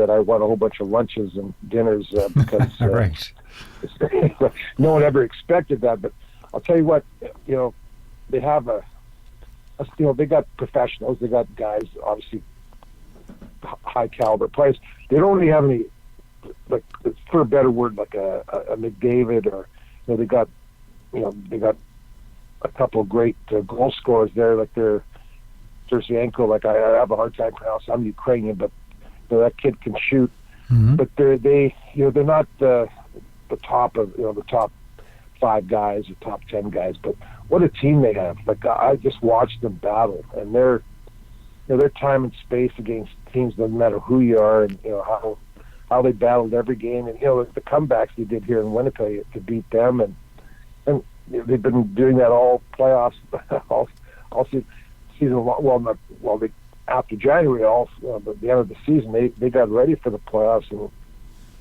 I won a whole bunch of lunches and dinners because right. No one ever expected that. But I'll tell you what, they have they got professionals, they got guys, obviously high caliber players. They don't really have any, like, for a better word, like a McDavid, or they got a couple of great goal scorers there, like their Tarasenko. Like I have a hard time pronouncing. I'm Ukrainian, but that kid can shoot. But they're not the top of the top 5 guys or top 10 guys. But what a team they have! Like I just watched them battle, and their time and space against teams, doesn't matter who you are, and how they battled every game, and the comebacks they did here in Winnipeg to beat them, and they've been doing that all playoffs, all season long. After January, but the end of the season, they got ready for the playoffs, and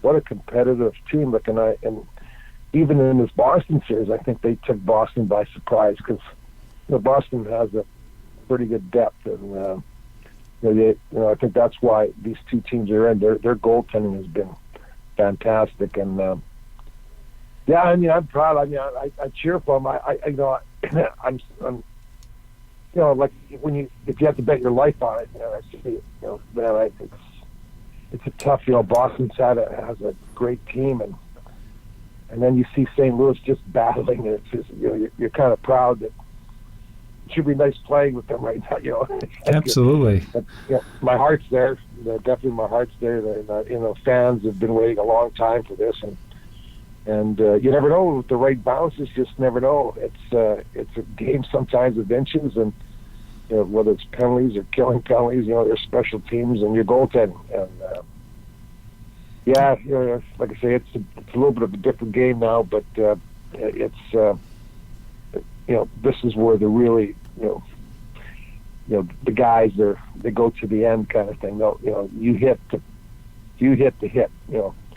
what a competitive team! And even in this Boston series, I think they took Boston by surprise, because Boston has a pretty good depth, and I think that's why these two teams are in. Their goaltending has been fantastic, and I'm proud. I cheer for them. I'm like if you have to bet your life on it, man, it's a tough. Boston's has a great team, and then you see St. Louis just battling, and it's just, you're kind of proud that it should be nice playing with them right now. Absolutely. But, my heart's there. Definitely, my heart's there. Fans have been waiting a long time for this, and you never know with the right bounces. Just never know. It's a game sometimes of inches, and whether it's penalties or killing penalties, there's special teams and your goaltending. And like I say, it's a little bit of a different game now, but it's this is where the really the guys they go to the end kind of thing. You hit the hit.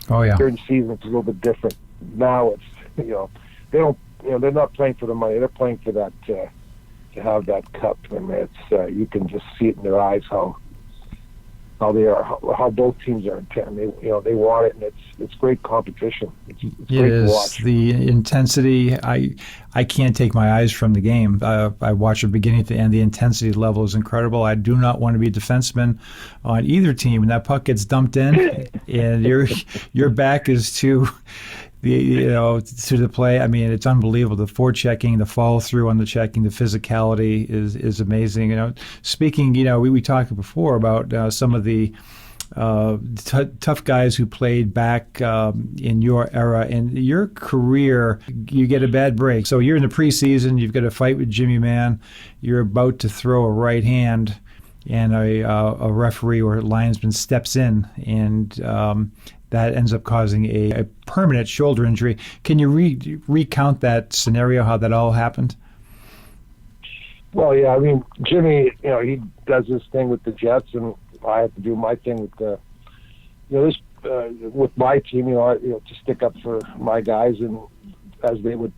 Oh yeah. During the season, it's a little bit different. Now it's they don't they're not playing for the money. They're playing for that. To have that cup, and it's you can just see it in their eyes how they are, how both teams are intent. They want it, and it's great competition. It's great to watch. The intensity. I can't take my eyes from the game. I watch it beginning to end. The intensity level is incredible. I do not want to be a defenseman on either team, and that puck gets dumped in, and your back is to the play. I mean, it's unbelievable. The forechecking, the follow through on the checking, the physicality is amazing. Speaking, we talked before about some of the tough guys who played back in your era. In your career, you get a bad break. So you're in the preseason. You've got a fight with Jimmy Mann. You're about to throw a right hand, and a referee or linesman steps in, and that ends up causing a permanent shoulder injury. Can you recount that scenario, how that all happened? Well, yeah, I mean, Jimmy, he does his thing with the Jets, and I have to do my thing with with my team, to stick up for my guys, and as they would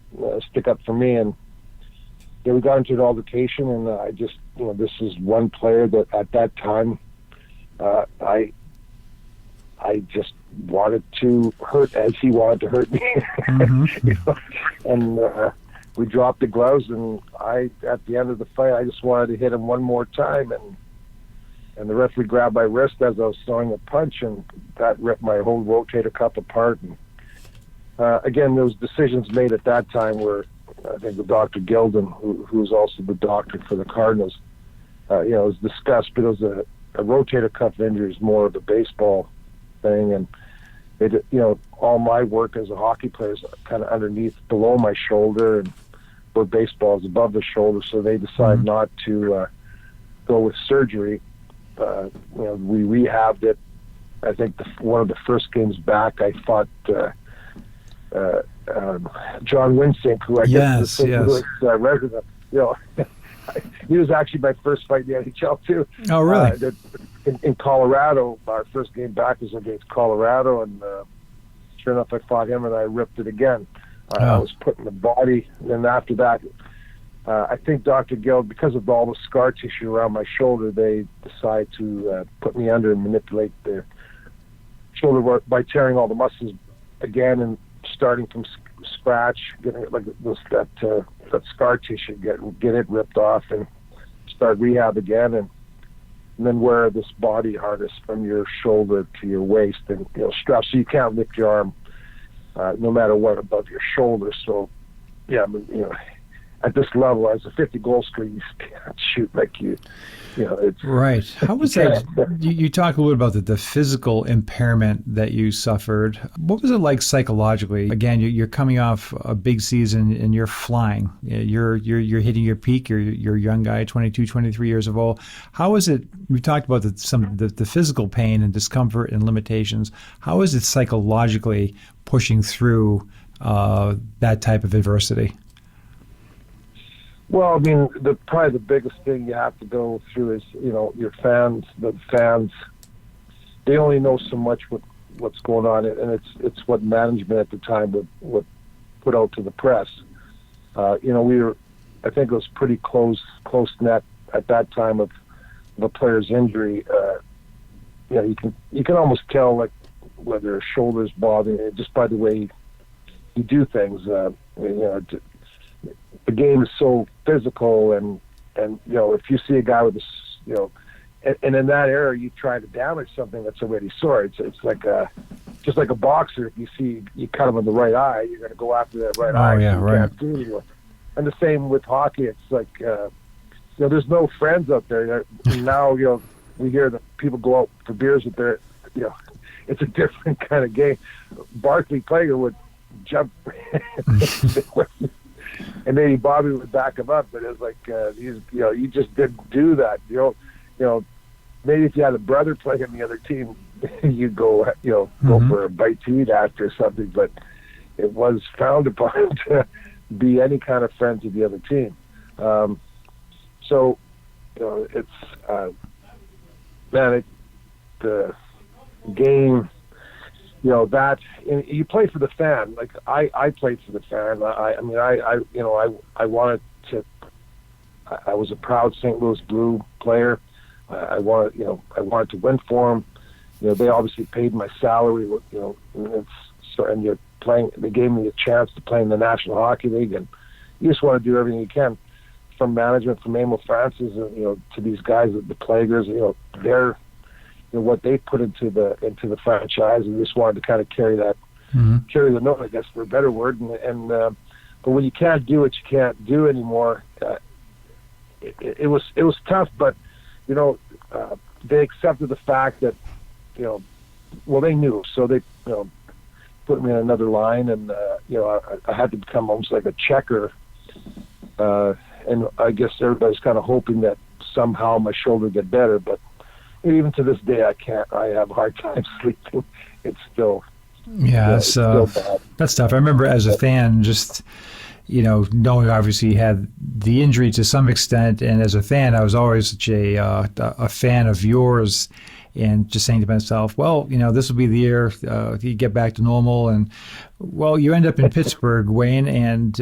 stick up for me. And we got into an altercation, and I just, this is one player that at that time, I just wanted to hurt as he wanted to hurt me. Mm-hmm. And we dropped the gloves, and at the end of the fight, I just wanted to hit him one more time, and the referee grabbed my wrist as I was throwing a punch, and that ripped my whole rotator cuff apart. And again, there was decisions made at that time where I think the Dr. Gilden, who's also the doctor for the Cardinals, it was discussed, but it was a rotator cuff injury is more of a baseball thing, and all my work as a hockey player is kind of underneath, below my shoulder, and where baseball is above the shoulder. So they decided not to go with surgery. We rehabbed it. I think one of the first games back, I fought John Winsink, who I guess is the resident. He was actually my first fight in the NHL too. Oh, really? In Colorado, our first game back was against Colorado, and sure enough, I fought him, and I ripped it again. I was put in the body, and then after that, I think Dr. Gill, because of all the scar tissue around my shoulder, they decided to put me under and manipulate the shoulder work by tearing all the muscles again and starting from scratch, getting it like that scar tissue, get it ripped off, and start rehab again, and then wear this body harness from your shoulder to your waist, and strap so you can't lift your arm no matter what above your shoulder. So yeah, at this level, as a 50-goal scorer, you can't shoot like it's right. How was that? You talk a little about the physical impairment that you suffered. What was it like psychologically? Again, you're coming off a big season and you're flying. You're hitting your peak. You're a young guy, 22, 23 years of old. How is it? We talked about the physical pain and discomfort and limitations. How is it psychologically pushing through that type of adversity? Well, I mean, probably the biggest thing you have to go through is, your fans. The fans, they only know so much what's going on, and it's what management at the time would put out to the press. We were, I think it was pretty close net at that time of a player's injury. You can almost tell like whether his shoulder's bothering you just by the way you do things. The game is so physical, and if you see a guy with and in that era, you try to damage something that's already sore. It's like just like a boxer. If you see you cut him in the right eye, you're going to go after that right eye. Yeah, so you can't do anymore. And the same with hockey. It's like there's no friends out there now. We hear that people go out for beers with their, it's a different kind of game. Barkley Plager would jump, and maybe Bobby would back him up. But it's like you just didn't do that. Maybe if you had a brother playing on the other team, you'd go go for a bite to eat after or something. But it was frowned upon to be any kind of friends with the other team. So it's the game. That you play for the fan. Like I played for the fan. I wanted to. I was a proud St. Louis Blue player. I wanted to win for them. They obviously paid my salary. And you're playing. They gave me a chance to play in the National Hockey League, and you just want to do everything you can, from management, from Emil Francis, to these guys, the Plagers. They're what they put into the franchise, and just wanted to kind of carry that, carry the note, I guess, for a better word. And but when you can't do what you can't do anymore, it was tough. But they accepted the fact that they knew, so they put me in another line, and I had to become almost like a checker. And I guess everybody's kind of hoping that somehow my shoulder would get better, but even to this day, I can't. I have a hard time sleeping. It's still still bad. That's tough. I remember as a fan, just knowing obviously you had the injury to some extent, and as a fan, I was always such a fan of yours, and just saying to myself, well, this will be the year you get back to normal. And well, you end up in Pittsburgh, Wayne, and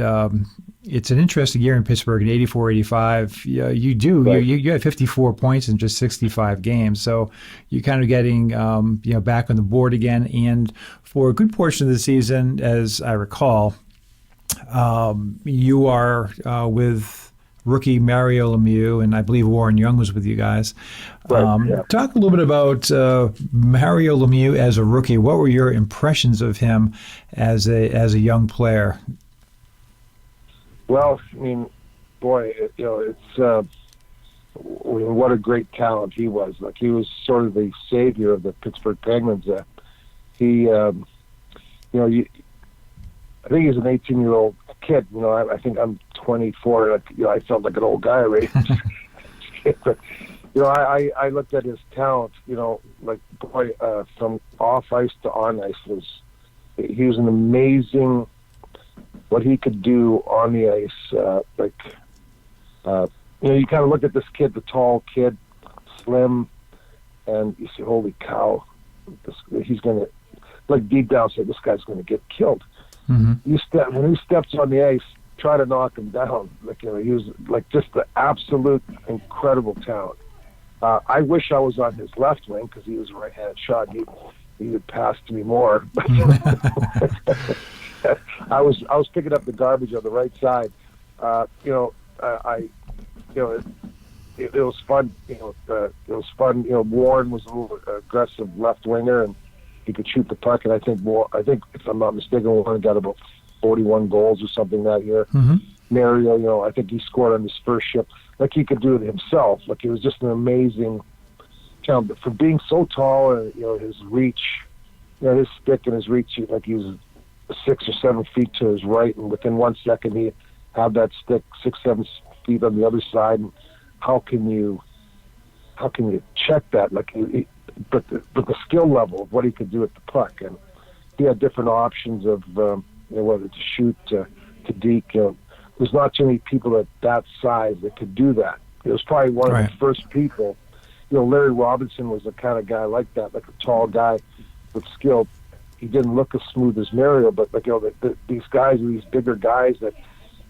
it's an interesting year in Pittsburgh in 84-85. You do. Right. You had 54 points in just 65 games. So you're kind of getting back on the board again. And for a good portion of the season, as I recall, you are with rookie Mario Lemieux, and I believe Warren Young was with you guys. Right, Talk a little bit about Mario Lemieux as a rookie. What were your impressions of him as a young player? Well, boy, it's what a great talent he was. Like, he was sort of the savior of the Pittsburgh Penguins. I think he's an 18-year-old kid. I think I'm 24. I felt like an old guy already. But, I looked at his talent. From off ice to on ice, he was an amazing. What he could do on the ice, you kind of look at this kid, the tall kid, slim, and you say, "Holy cow, he's gonna." Like, deep down, say, "This guy's gonna get killed." Mm-hmm. When he steps on the ice, try to knock him down. He was like just the absolute incredible talent. I wish I was on his left wing because he was a right-handed shot. He would pass to me more. I was picking up the garbage on the right side. It was fun. It was fun. Warren was a little aggressive left winger, and he could shoot the puck. And I think if I'm not mistaken, Warren got about 41 goals or something that year. Mm-hmm. Mario, I think he scored on his first shift. Like, he could do it himself. Like, he was just an amazing talent. But for being so tall, and his reach, his stick and his reach, like, he was 6 or 7 feet to his right, and within 1 second he had that stick 6-7 feet on the other side. And how can you check that? Like, but the skill level of what he could do at the puck, and he had different options of whether to shoot, to deke. There's not too many people at that size that could do that. It was probably one of the first people. Larry Robinson was the kind of guy like that, like a tall guy with skill. He didn't look as smooth as Mario, but these guys, these bigger guys that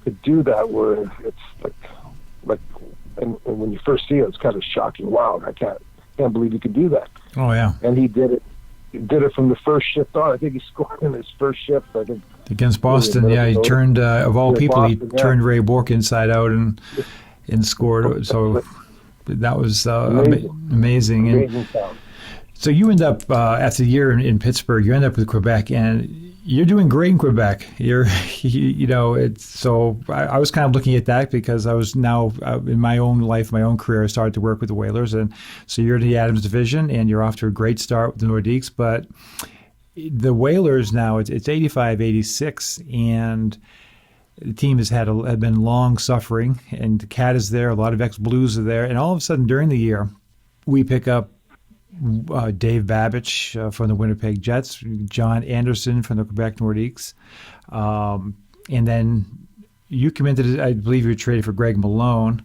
could do that, where it's like, and when you first see it, it's kind of shocking. Wow, I can't believe he could do that. Oh yeah, and he did it. He did it from the first shift on. I think he scored in his first shift. I think against Boston. Yeah, he turned of all people, Boston, he turned Ray Bourque inside out and scored. So that was Amazing. amazing. And Amazing town. so you end up, after a year in Pittsburgh, you end up with Quebec, and you're doing great in Quebec. So I was kind of looking at that because I was now in my own life, my own career, I started to work with the Whalers. And so you're in the Adams division, and you're off to a great start with the Nordiques. But the Whalers now, it's 85-86, and the team had been long suffering, and the Cat is there, a lot of ex-Blues are there, and all of a sudden during the year, we pick up Dave Babych from the Winnipeg Jets, John Anderson from the Quebec Nordiques, and then you come into, I believe you were traded for Greg Malone,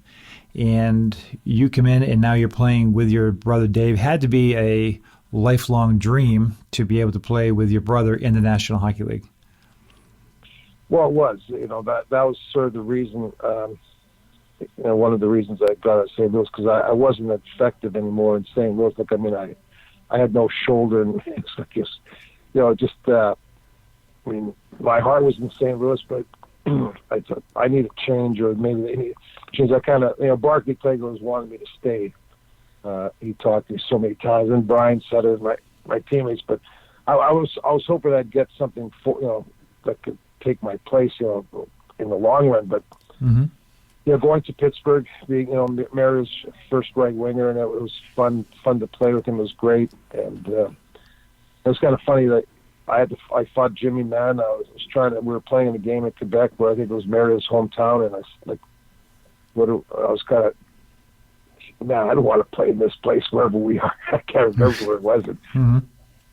and you come in and now you're playing with your brother Dave. Had to be a lifelong dream to be able to play with your brother in the National Hockey League. Well, it was. That was sort of the reason. One of the reasons I got out of St. Louis, because I wasn't effective anymore in St. Louis. Like, I mean, I had no shoulder, and it's like my heart was in St. Louis, but I thought I need a change, or maybe they need a change. I kind of, Barkley Playgrounds wanted me to stay. He talked to me so many times, and Brian Sutter, my teammates, but I was hoping I'd get something that could take my place, in the long run, but. Mm-hmm. Going to Pittsburgh, being Mario's first right winger, and it was fun to play with him. It was great, and it was kind of funny that I fought Jimmy Mann. We were playing in a game in Quebec where I think it was Mario's hometown, and I was kind of, man, I don't want to play in this place wherever we are. I can't remember where it was. Mm-hmm.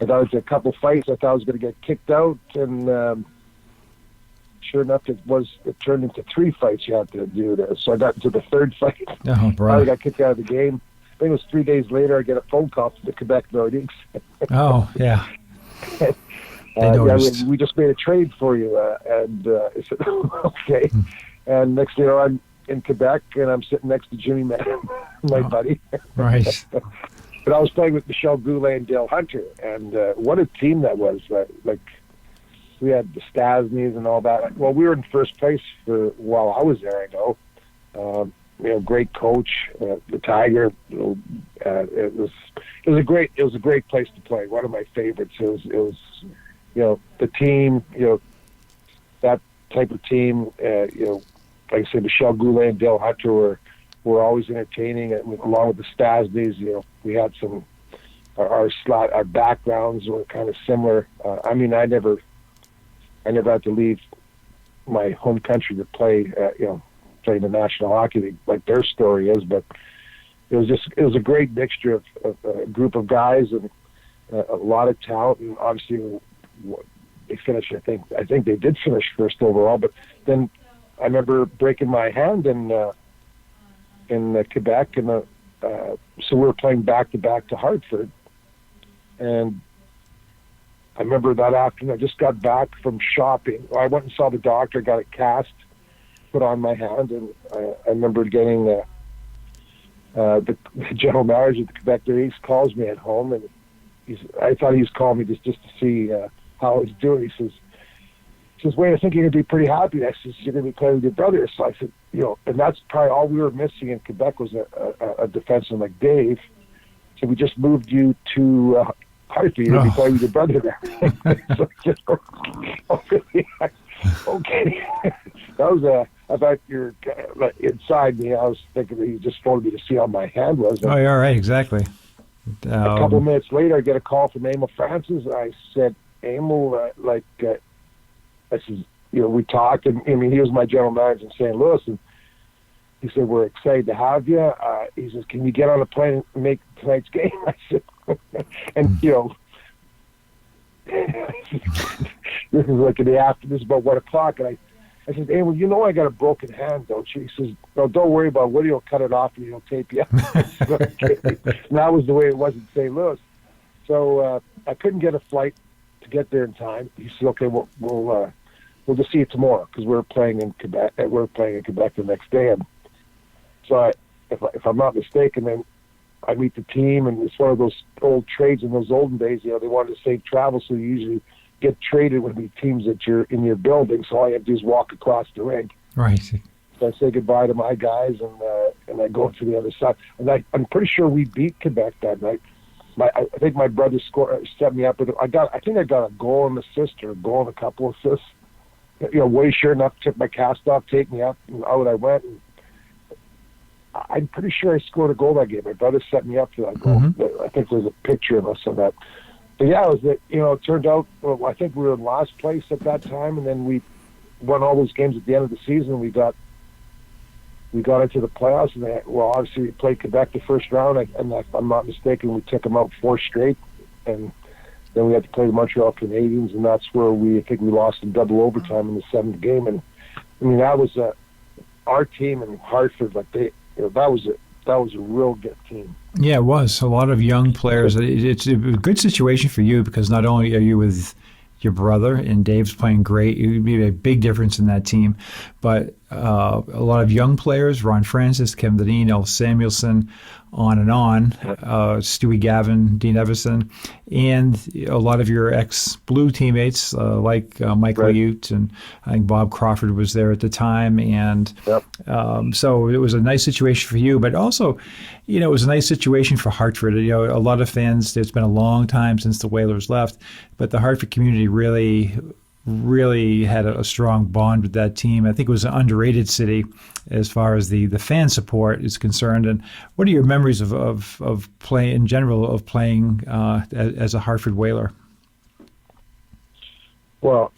I thought it was a couple fights. I thought I was going to get kicked out, and. Sure enough, it turned into 3 fights you had to do there. So I got into the 3rd fight. Oh, bro. I got kicked out of the game. I think it was 3 days later, I get a phone call from the Quebec Nordiques. Oh, yeah. We just made a trade for you. And I said, okay. And next thing you know, I'm in Quebec, and I'm sitting next to Jimmy Mann, my buddy. Right. But I was playing with Michel Goulet and Dale Hunter. And what a team that was. We had the Stasnys and all that. Well, we were in first place while I was there. I know, great coach, the Tiger. It was a great place to play. One of my favorites. It was the team. That type of team. Like I said, Michel Goulet and Dale Hunter were always entertaining. Along with the Stasnys, we had some. Our backgrounds were kind of similar. I never had to leave my home country to play, play in the National Hockey League like their story is. But it was a great mixture of a group of guys and a lot of talent. And obviously, they finished. I think they did finish first overall. But then I remember breaking my hand in Quebec, and so we were playing back to back to Hartford, and. I remember that afternoon, I just got back from shopping. I went and saw the doctor, got a cast put on my hand, and I remember getting the general manager of the Quebec Nordiques calls me at home, and I thought he was calling me just to see how I was doing. He says, Wayne, I think you're going to be pretty happy. I says, you're going to be playing with your brother. So I said, and that's probably all we were missing in Quebec was a defenseman like Dave. So we just moved you to Hartford, you'll be playing with your brother there. Okay. That was I thought you're inside me. I was thinking that you just wanted me to see how my hand was. Oh, yeah, right, exactly. A couple of minutes later, I get a call from Emil Francis. I said, Emil, I said, we talked, and he was my general manager in St. Louis, and he said, we're excited to have you. He says, can you get on a plane and make tonight's game? I said, and, this is like in the afternoon, this is about 1 o'clock, and I said, hey, well, I got a broken hand, don't you? He says, no, don't worry about it. Woody will cut it off and he'll tape you. And that was the way it was in St. Louis. So I couldn't get a flight to get there in time. He said, okay, we'll just see you tomorrow, because we're playing in Quebec. We're playing in Quebec the next day. And so if I'm not mistaken, then I meet the team, and it's one of those old trades in those olden days. They wanted to save travel, so you usually get traded with the teams that you're in your building. So all you have to do is walk across the rink. Right. I say goodbye to my guys, and I go to the other side. And I'm pretty sure we beat Quebec that night. I think my brother set me up with. I think I got a goal and assist, or a goal and a couple assists. Way sure enough took my cast off, take me up, and out I went. And I'm pretty sure I scored a goal that game. My brother set me up for that goal. Mm-hmm. I think there's a picture of us of that. But yeah, it was it turned out. Well, I think we were in last place at that time, and then we won all those games at the end of the season. We got into the playoffs, and obviously we played Quebec the first round, and if I'm not mistaken, we took them out 4 straight, and then we had to play the Montreal Canadiens, and that's where I think we lost in double overtime in the 7th game. And I mean, that was our team in Hartford. Like that was a real good team. Yeah, it was a lot of young players. It's a good situation for you because not only are you with your brother, and Dave's playing great. You'd be a big difference in that team. But a lot of young players, Ron Francis, Kevin Dineen, El Samuelson, on and on, Stewie Gavin, Dean Everson, and a lot of your ex-Blue teammates like Mike Lemieux, and I think Bob Crawford was there at the time. And so it was a nice situation for you, but also, it was a nice situation for Hartford. A lot of fans, it's been a long time since the Whalers left, but the Hartford community really had a strong bond with that team. I think it was an underrated city as far as the fan support is concerned. And what are your memories of play in general, of playing as a Hartford Whaler? Well,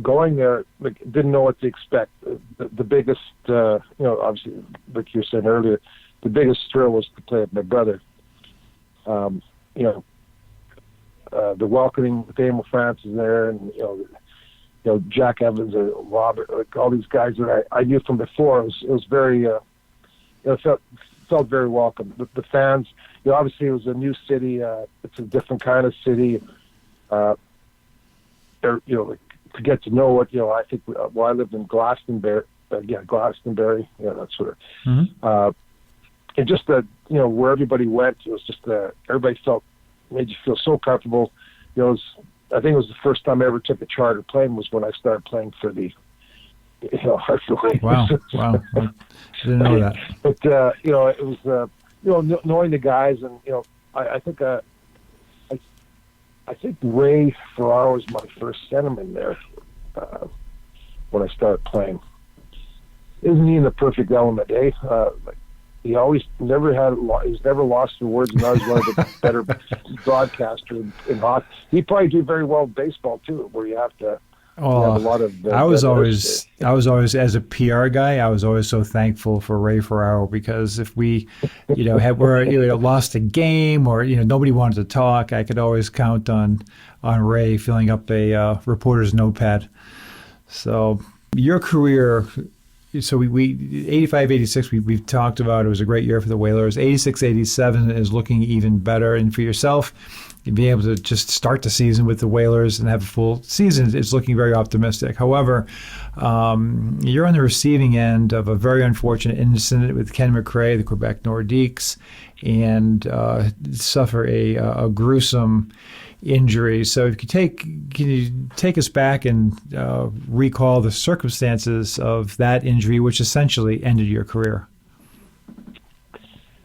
going there, didn't know what to expect. The biggest, obviously, like you were saying earlier, the biggest thrill was to play with my brother. The welcoming with Emil Francis there, and Jack Evans or Robert, like all these guys that I knew from before. It was very, felt very welcome. The fans, obviously it was a new city. It's a different kind of city. To get to know what I think. I lived in Glastonbury. Glastonbury. Yeah, that's where. Mm-hmm. And just where everybody went, it was just everybody made you feel so comfortable. I think it was the first time I ever took a charter plane was when I started playing for the Hartford Whalers. Wow. I didn't know that. But it was knowing the guys, and I think Ray Ferraro was my first centerman there when I started playing. Isn't he in the perfect element, eh? He always never he's never lost for words, and I was one of the better broadcasters in hockey. He probably do very well in baseball too, where you have to have a lot of. I was always as a PR guy, I was always so thankful for Ray Ferraro, because if we, lost a game or nobody wanted to talk, I could always count on Ray filling up a reporter's notepad. So your career. So we 85, 86, we've talked about. It was a great year for the Whalers. 86, 87 is looking even better. And for yourself, being able to just start the season with the Whalers and have a full season, it's looking very optimistic. However, you're on the receiving end of a very unfortunate incident with Ken McRae, the Quebec Nordiques, and suffer a gruesome injury. So can you take us back and recall the circumstances of that injury, which essentially ended your career?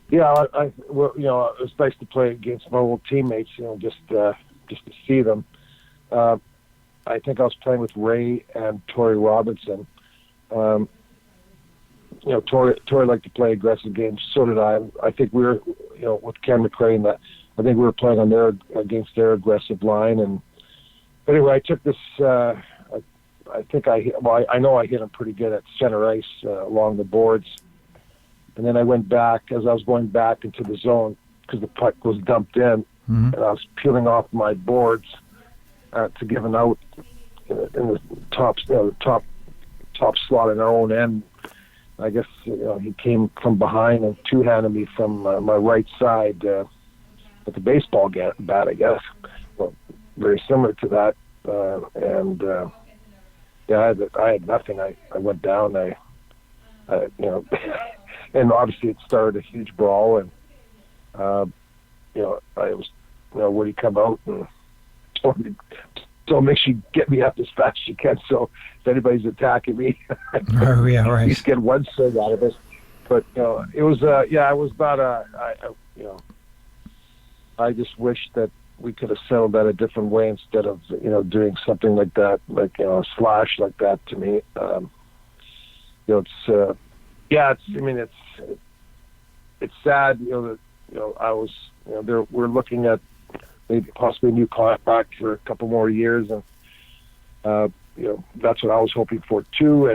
Yeah, it was nice to play against my old teammates, just to see them. I think I was playing with Ray and Torrey Robinson. Torrey liked to play aggressive games. So did I. I think we were, with Ken McRae and that. I think we were playing against their aggressive line, and anyway, I took this. I know I hit him pretty good at center ice along the boards, and then I went back as I was going back into the zone because the puck was dumped in, mm-hmm. and I was peeling off my boards to give an out in the top slot in our own end. I guess he came from behind and two-handed me from my right side. With a baseball bat, I guess. Well, very similar to that. I had nothing. I went down. I and obviously it started a huge brawl. And I was, would he come out and So make sure you get me up as fast as you can. So if anybody's attacking me, Oh, yeah, right. at least get one swing out of it. But it was it was not I just wish that we could have settled that a different way instead of doing something like that, like a slash like that. To me, it's sad. I was we're looking at maybe possibly a new contract for a couple more years, and that's what I was hoping for too.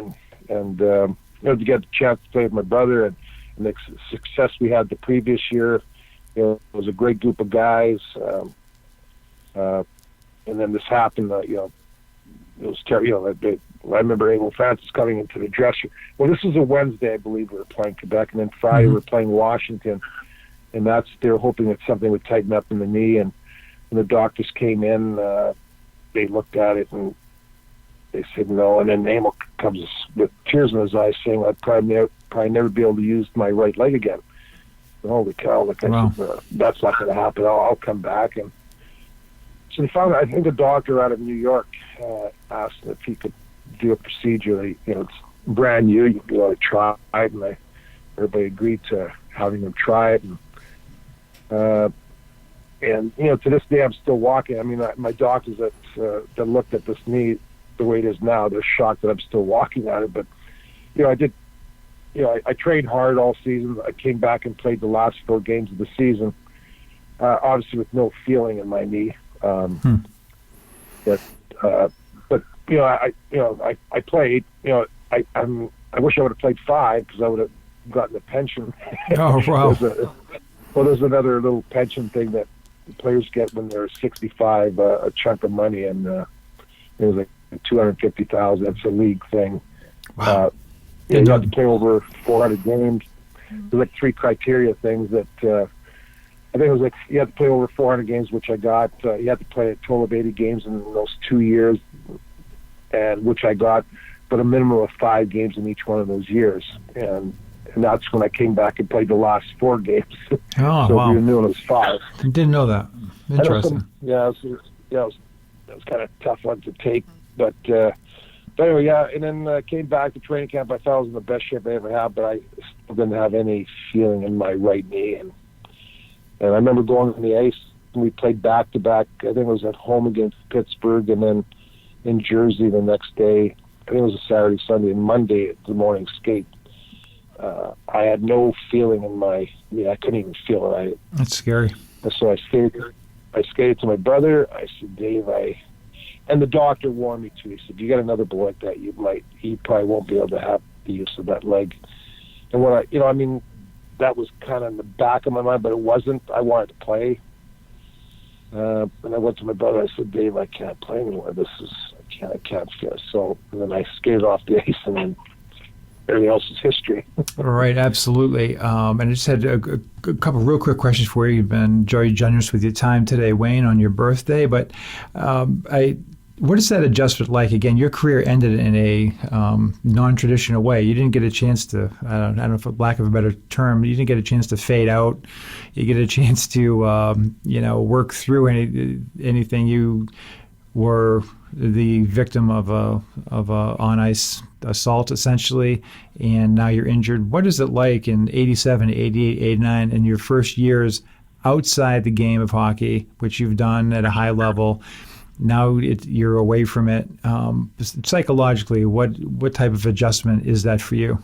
And to get a chance to play with my brother and the success we had the previous year, it was a great group of guys. And then this happened. It was terrible. I remember Abel Francis coming into the dressing room. Well, this was a Wednesday, I believe. We were playing Quebec, and then Friday we were playing Washington, and they were hoping that something would tighten up in the knee. And when the doctors came in, they looked at it and they said no. And then Emil comes with tears in his eyes, saying, "I'd probably never be able to use my right leg again." Holy cow! Wow. That's not going to happen. I'll come back. And so they found, I think, a doctor out of New York asked if he could do a procedure. It's brand new. You can try it, and everybody agreed to having them try it. And to this day, I'm still walking. I mean, my doctors that looked at this knee the way it is now, they're shocked that I'm still walking on it. But I did. I trained hard all season. I came back and played the last 4 games of the season, obviously with no feeling in my knee. But I played. I wish I would have played 5 because I would have gotten a pension. Oh, wow. There's another little pension thing that players get when they're 65, a chunk of money, and it was like $250,000. That's a league thing. Wow. You have to play over 400 games. There's like 3 criteria things that I think it was like you had to play over 400 games, which I got. You had to play a total of 80 games in those 2 years, and which I got, but a minimum of 5 games in each one of those years. And that's when I came back and played the last 4 games. Oh, so wow. we knew it was 5. I didn't know that. Interesting. It was kind of a tough one to take, but anyway, and then came back to training camp. I thought I was in the best shape I ever had, but I still didn't have any feeling in my right knee. And I remember going on the ice, and we played back-to-back. I think it was at home against Pittsburgh, and then in Jersey the next day. I think it was a Saturday, Sunday, and Monday at the morning skate. I had no feeling in my knee. I couldn't even feel it. That's scary. So I skated to my brother. I said, Dave, and the doctor warned me too. He said, you got another blow like that, you probably won't be able to have the use of that leg. And when that was kind of in the back of my mind, but it wasn't. I wanted to play. And I went to my brother. I said, Dave, I can't play anymore. I can't feel it. So and then I skated off the ice, and then everything else is history. All right, absolutely. And I just had a couple real quick questions for you. You've been very generous with your time today, Wayne, on your birthday. But what is that adjustment like? Again, your career ended in a non-traditional way. You didn't get a chance to, I don't know, for lack of a better term, you didn't get a chance to fade out. You get a chance to, work through anything. You were the victim of a on-ice assault, essentially, and now you're injured. What is it like in 87, 88, 89, in your first years outside the game of hockey, which you've done at a high level? Now you're away from it. Psychologically, what type of adjustment is that for you?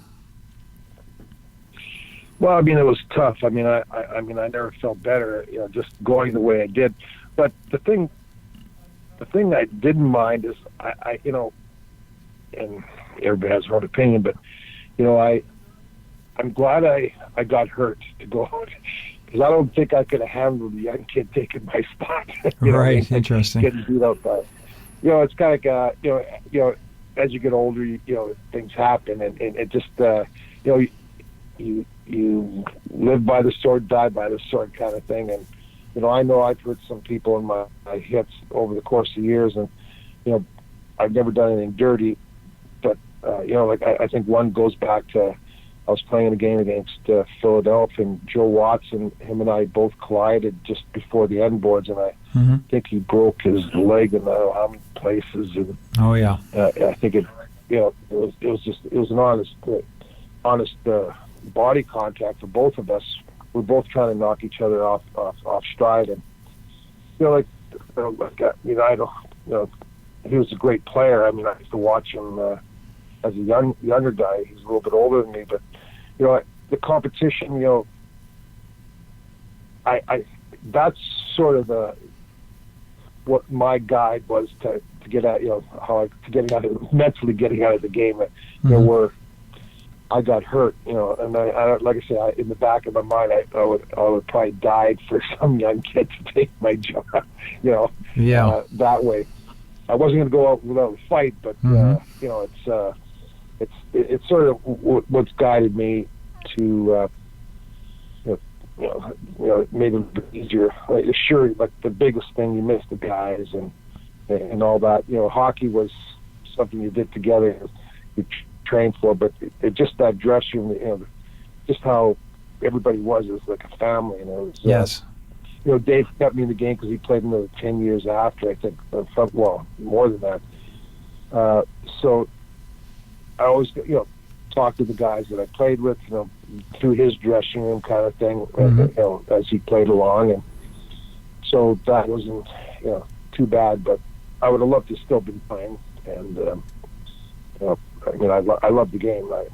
Well, it was tough. I never felt better, just going the way I did. But the thing I didn't mind is I and everybody has their own opinion, but I'm glad I got hurt to go out, because I don't think I could have handled the young kid taking my spot. Right, interesting. Getting beat up by, it's kind of like as you get older, things happen, and it just you live by the sword, die by the sword kind of thing. And I know I've hurt some people in my hits over the course of years, and I've never done anything dirty, but I think one goes back to I was playing a game against Philadelphia, and Joe Watson, him and I both collided just before the end boards, and I think he broke his leg, and places, and Oh yeah. I think it was an honest body contact for both of us. We're both trying to knock each other off stride, and I don't, he was a great player. I mean, I used to watch him as a younger guy. He's a little bit older than me, but the competition, I that's sort of what my guide was to get out, mentally getting out of the game, where I got hurt, and I like I said, in the back of my mind, I would probably died for some young kid to take my job, that way. I wasn't going to go out without a fight, but it's sort of what's guided me to, it made it a bit easier. Sure, like the biggest thing, you miss the guys and all that. Hockey was something you did together, you trained for, but it just that dressing room, just how everybody was like a family. And it was, yes. Dave kept me in the game because he played another 10 years after, I think, more than that. So I always, talk to the guys that I played with, through his dressing room kind of thing, as he played along. And so that wasn't, too bad, but I would have loved to still been playing. And, I love the game. But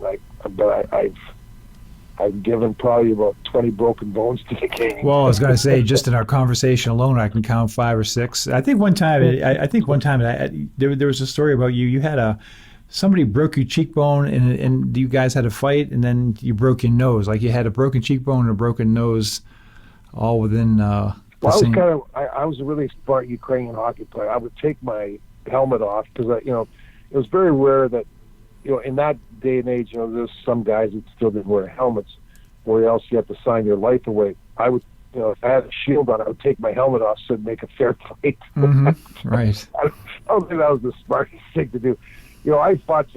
I've given probably about 20 broken bones to the game. Well, I was going to say, just in our conversation alone, I can count 5 or 6. I think one time, there was a story about you. You had somebody broke your cheekbone, and you guys had a fight, and then you broke your nose. Like you had a broken cheekbone and a broken nose, all within. I was a really smart Ukrainian hockey player. I would take my helmet off because it was very rare that, in that day and age, there's some guys that still didn't wear helmets, or else you have to sign your life away. I would, if I had a shield on, I would take my helmet off so it'd make a fair fight. Right. I don't think that was the smartest thing to do. I fought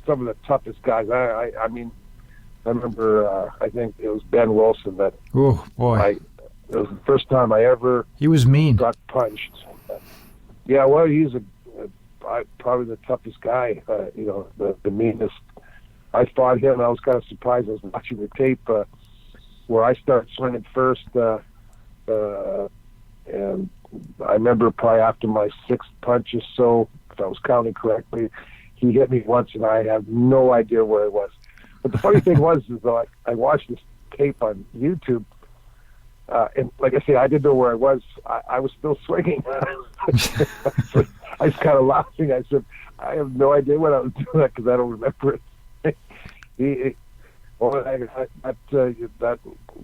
some of the toughest guys. I remember, I think it was Ben Wilson that. Oh boy! It was the first time I ever. He was mean. Got punched. Yeah, well, he's probably the toughest guy. The meanest. I fought him. I was kind of surprised. I was watching the tape where I started swinging first, and I remember probably after my 6th punch or so, if I was counting correctly, he hit me once, and I have no idea where it was. But the funny thing was, is though I watched this tape on YouTube, and like I say, I didn't know where I was. I was still swinging. I was kind of laughing. I said, I have no idea what I was doing because I don't remember it.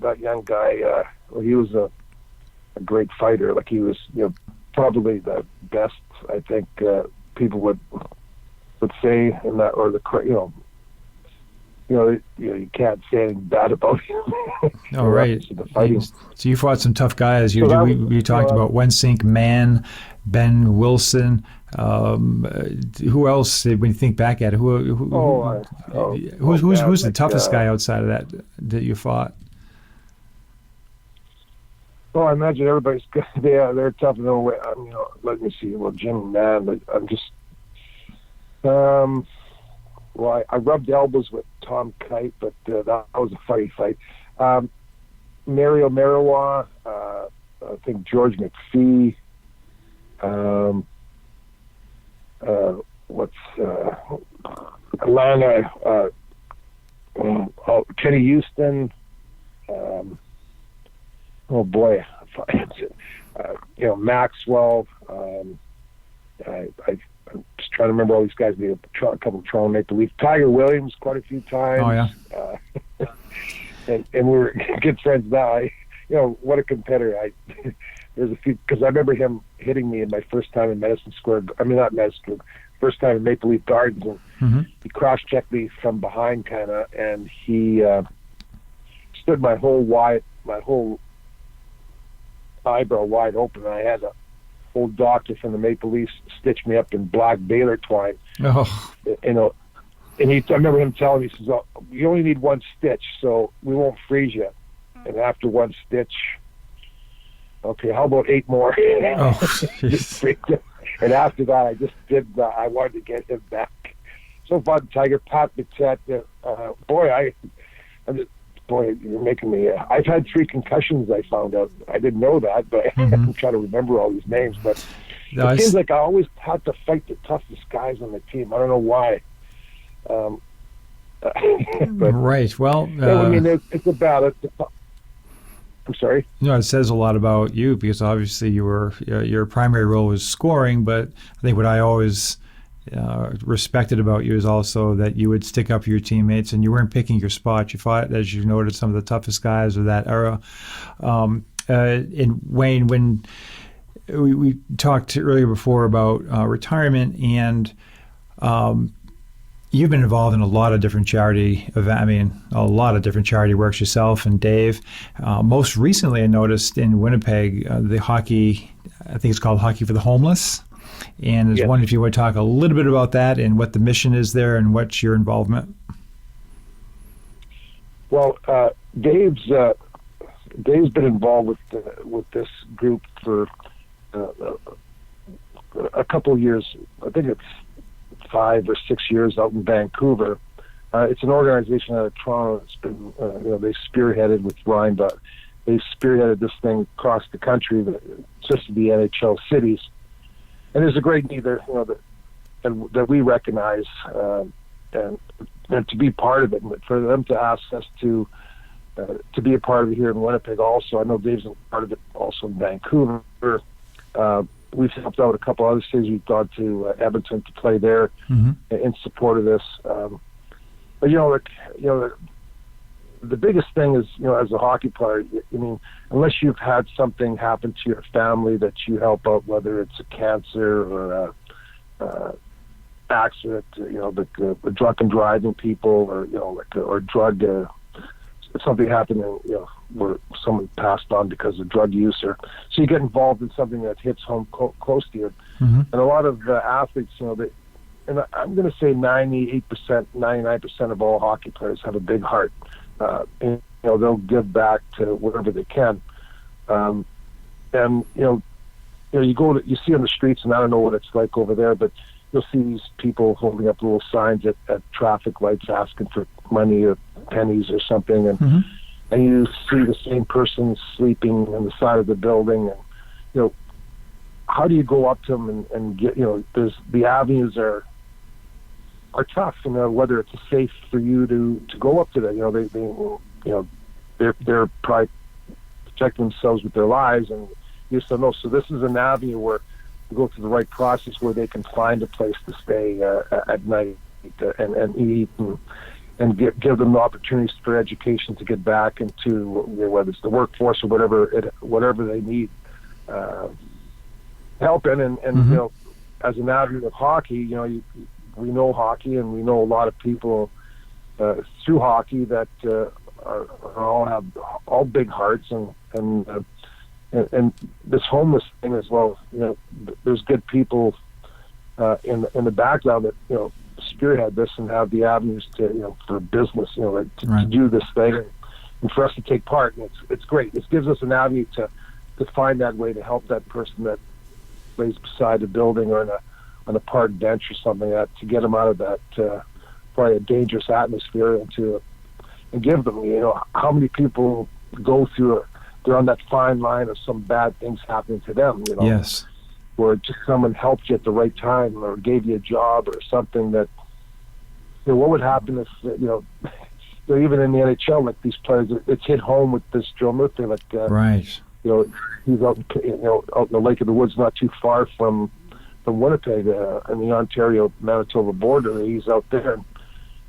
That young guy, he was a great fighter. Like he was, probably the best. I think people would say in that, or you can't say anything bad about him. Oh, right. So you fought some tough guys. You talked about Wensink, Mann, Ben Wilson. Who else? When you think back at it, who's the toughest guy outside of that you fought? Well, I imagine everybody's they're tough in their way. Let me see. Well, Jim and Mann, but I'm just. Well, I rubbed elbows with Tom Kite, but that was a funny fight. Mario Marois, I think George McPhee. Atlanta? Kenny Houston. Oh boy, Maxwell. I'm just trying to remember all these guys. A couple of Toronto Maple Leafs. Tiger Williams quite a few times. Oh yeah. And we were good friends now. What a competitor. There's a few, because I remember him hitting me in my first time in Madison Square. I mean, not Madison Square. First time in Maple Leaf Gardens, and he cross-checked me from behind, kind of, and he stood my whole eyebrow wide open, and I had a old doctor from the Maple Leafs stitch me up in black baler twine. Oh. And I remember him telling me, he says, you only need 1 stitch, so we won't freeze you. And after 1 stitch, okay, how about 8 more? Oh, And after that, I just I wanted to get him back. So fun, Tiger. Pat Bichette. Boy, you're making me. I've had 3 concussions. I found out. I didn't know that, but I'm trying to remember all these names. But it seems like I always had to fight the toughest guys on the team. I don't know why. But, right. Well, I mean, it's about it. I'm sorry. It says a lot about you because obviously your primary role was scoring, but I think what I always respected about you is also that you would stick up for your teammates and you weren't picking your spot. You fought, as you noted, some of the toughest guys of that era. And Wayne, when we talked earlier before about retirement, and you've been involved in a lot of different charity works yourself and Dave. Most recently, I noticed in Winnipeg, the hockey, I think it's called Hockey for the Homeless. And I was wondering if you would talk a little bit about that and what the mission is there and what's your involvement. Well, Dave's been involved with this group for a couple of years. I think it's 5 or 6 years out in Vancouver. It's an organization out of Toronto. It's been they spearheaded with Ryan, but they spearheaded this thing across the country, just to the NHL cities. And there's a great need there, that we recognize, and to be part of it. And for them to ask us to be a part of it here in Winnipeg, also, I know Dave's a part of it also in Vancouver. We've helped out a couple other cities. We've gone to Edmonton to play there in support of this. But the biggest thing is, as a hockey player, unless you've had something happen to your family that you help out, whether it's a cancer or a accident, the drunken driving people, or drug, something happened, where someone passed on because of drug use, so you get involved in something that hits home close to you. And a lot of athletes, and I'm going to say 98%, 99% of all hockey players have a big heart. And they'll give back to wherever they can. And you see on the streets, and I don't know what it's like over there, but you'll see these people holding up little signs at traffic lights asking for money or pennies or something, and you see the same person sleeping on the side of the building, and how do you go up to them and get, there's the avenues are tough, whether it's safe for you to go up to that. They're probably protecting themselves with their lives, and you still know. So this is an avenue where you go through the right process where they can find a place to stay at night and eat and give them the opportunities for education to get back into whether it's the workforce or whatever they need help in. And as an avenue of hockey, we know hockey, and we know a lot of people through hockey that have all big hearts, and this homeless thing as well. There's good people in the background that spearhead this and have the avenues to for business, to do this thing, and for us to take part. And it's great. It gives us an avenue to find that way to help that person that lays beside the building or on a park bench or something, to get them out of that probably a dangerous atmosphere, and give them, how many people go through they're on that fine line of some bad things happening to them, Yes. Where just someone helped you at the right time or gave you a job or something that, what would happen if, even in the NHL, like these players, it's hit home with this Joe Murphy, like, right. He's out in the Lake of the Woods, not too far from Winnipeg, in the Ontario-Manitoba border. He's out there,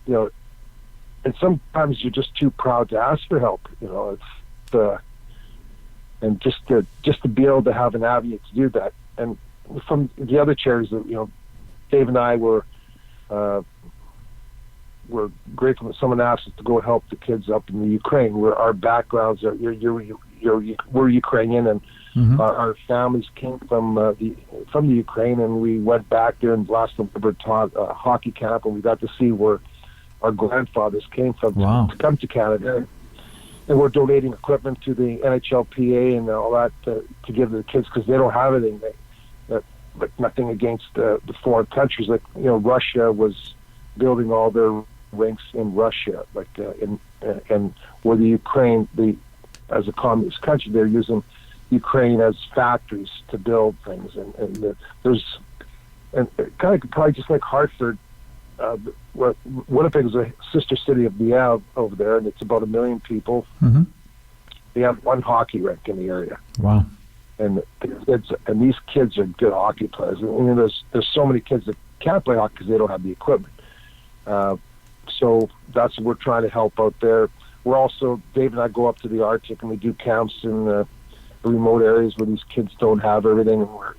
and sometimes you're just too proud to ask for help. And just to be able to have an avenue to do that. And from the other charities, Dave and I were grateful that someone asked us to go help the kids up in the Ukraine, where our backgrounds are. We're Ukrainian, and our families came from the Ukraine, and we went back there and last November taught a hockey camp, and we got to see where our grandfathers came from to come to Canada. And we're donating equipment to the NHLPA and all that to give to the kids, because they don't have anything. like nothing against the foreign countries. Like, you know, Russia was building all their rinks in Russia, like and where the Ukraine, as a communist country, they're using Ukraine as factories to build things, and there's kind of probably just like Hartford. Winnipeg is a sister city of Lemieux over there, and it's about 1 million people. Mm-hmm. They have one hockey rink in the area. Wow. And these kids are good hockey players. And, you know, there's so many kids that can't play hockey because they don't have the equipment. So that's what we're trying to help out there. We're also, Dave and I go up to the Arctic and we do camps in the remote areas where these kids don't have everything. And we're,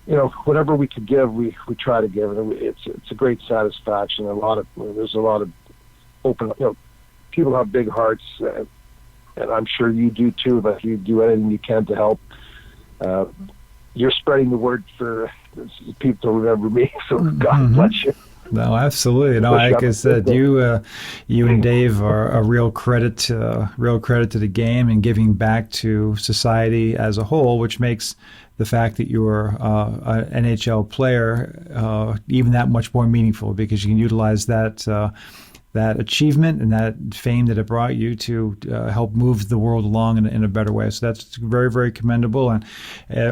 you know, whatever we could give, we try to give. And it's a great satisfaction. There's a lot of open, you know, people have big hearts, and I'm sure you do too. But you do anything you can to help. You're spreading the word for people to remember me. So God bless you. No, absolutely. No, like I said, you and Dave are a real credit to the game and giving back to society as a whole, which makes the fact that you're an NHL player even that much more meaningful, because you can utilize that achievement and that fame that it brought you to help move the world along in a better way. So that's very, very commendable. And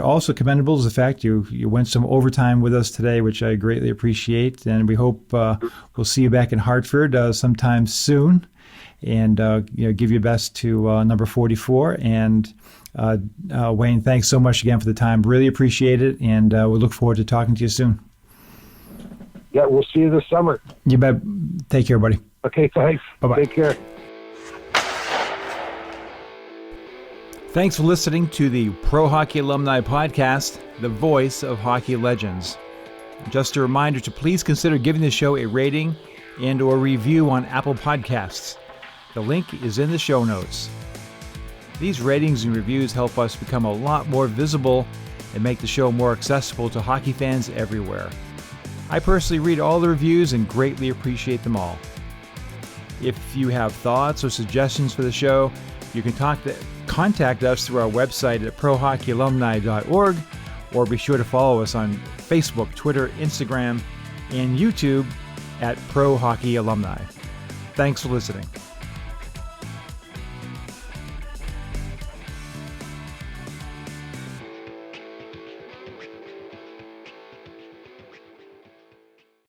also commendable is the fact you went some overtime with us today, which I greatly appreciate. And we hope we'll see you back in Hartford sometime soon, and give your best to number 44. And Wayne, thanks so much again for the time. Really appreciate it, and we look forward to talking to you soon. Yeah, we'll see you this summer. You bet. Take care, buddy. Okay, thanks. Bye-bye. Take care. Thanks for listening to the Pro Hockey Alumni Podcast, the voice of hockey legends. Just a reminder to please consider giving the show a rating and or review on Apple Podcasts. The link is in the show notes. These ratings and reviews help us become a lot more visible and make the show more accessible to hockey fans everywhere. I personally read all the reviews and greatly appreciate them all. If you have thoughts or suggestions for the show, you can contact us through our website at prohockeyalumni.org, or be sure to follow us on Facebook, Twitter, Instagram, and YouTube at Pro Hockey Alumni. Thanks for listening.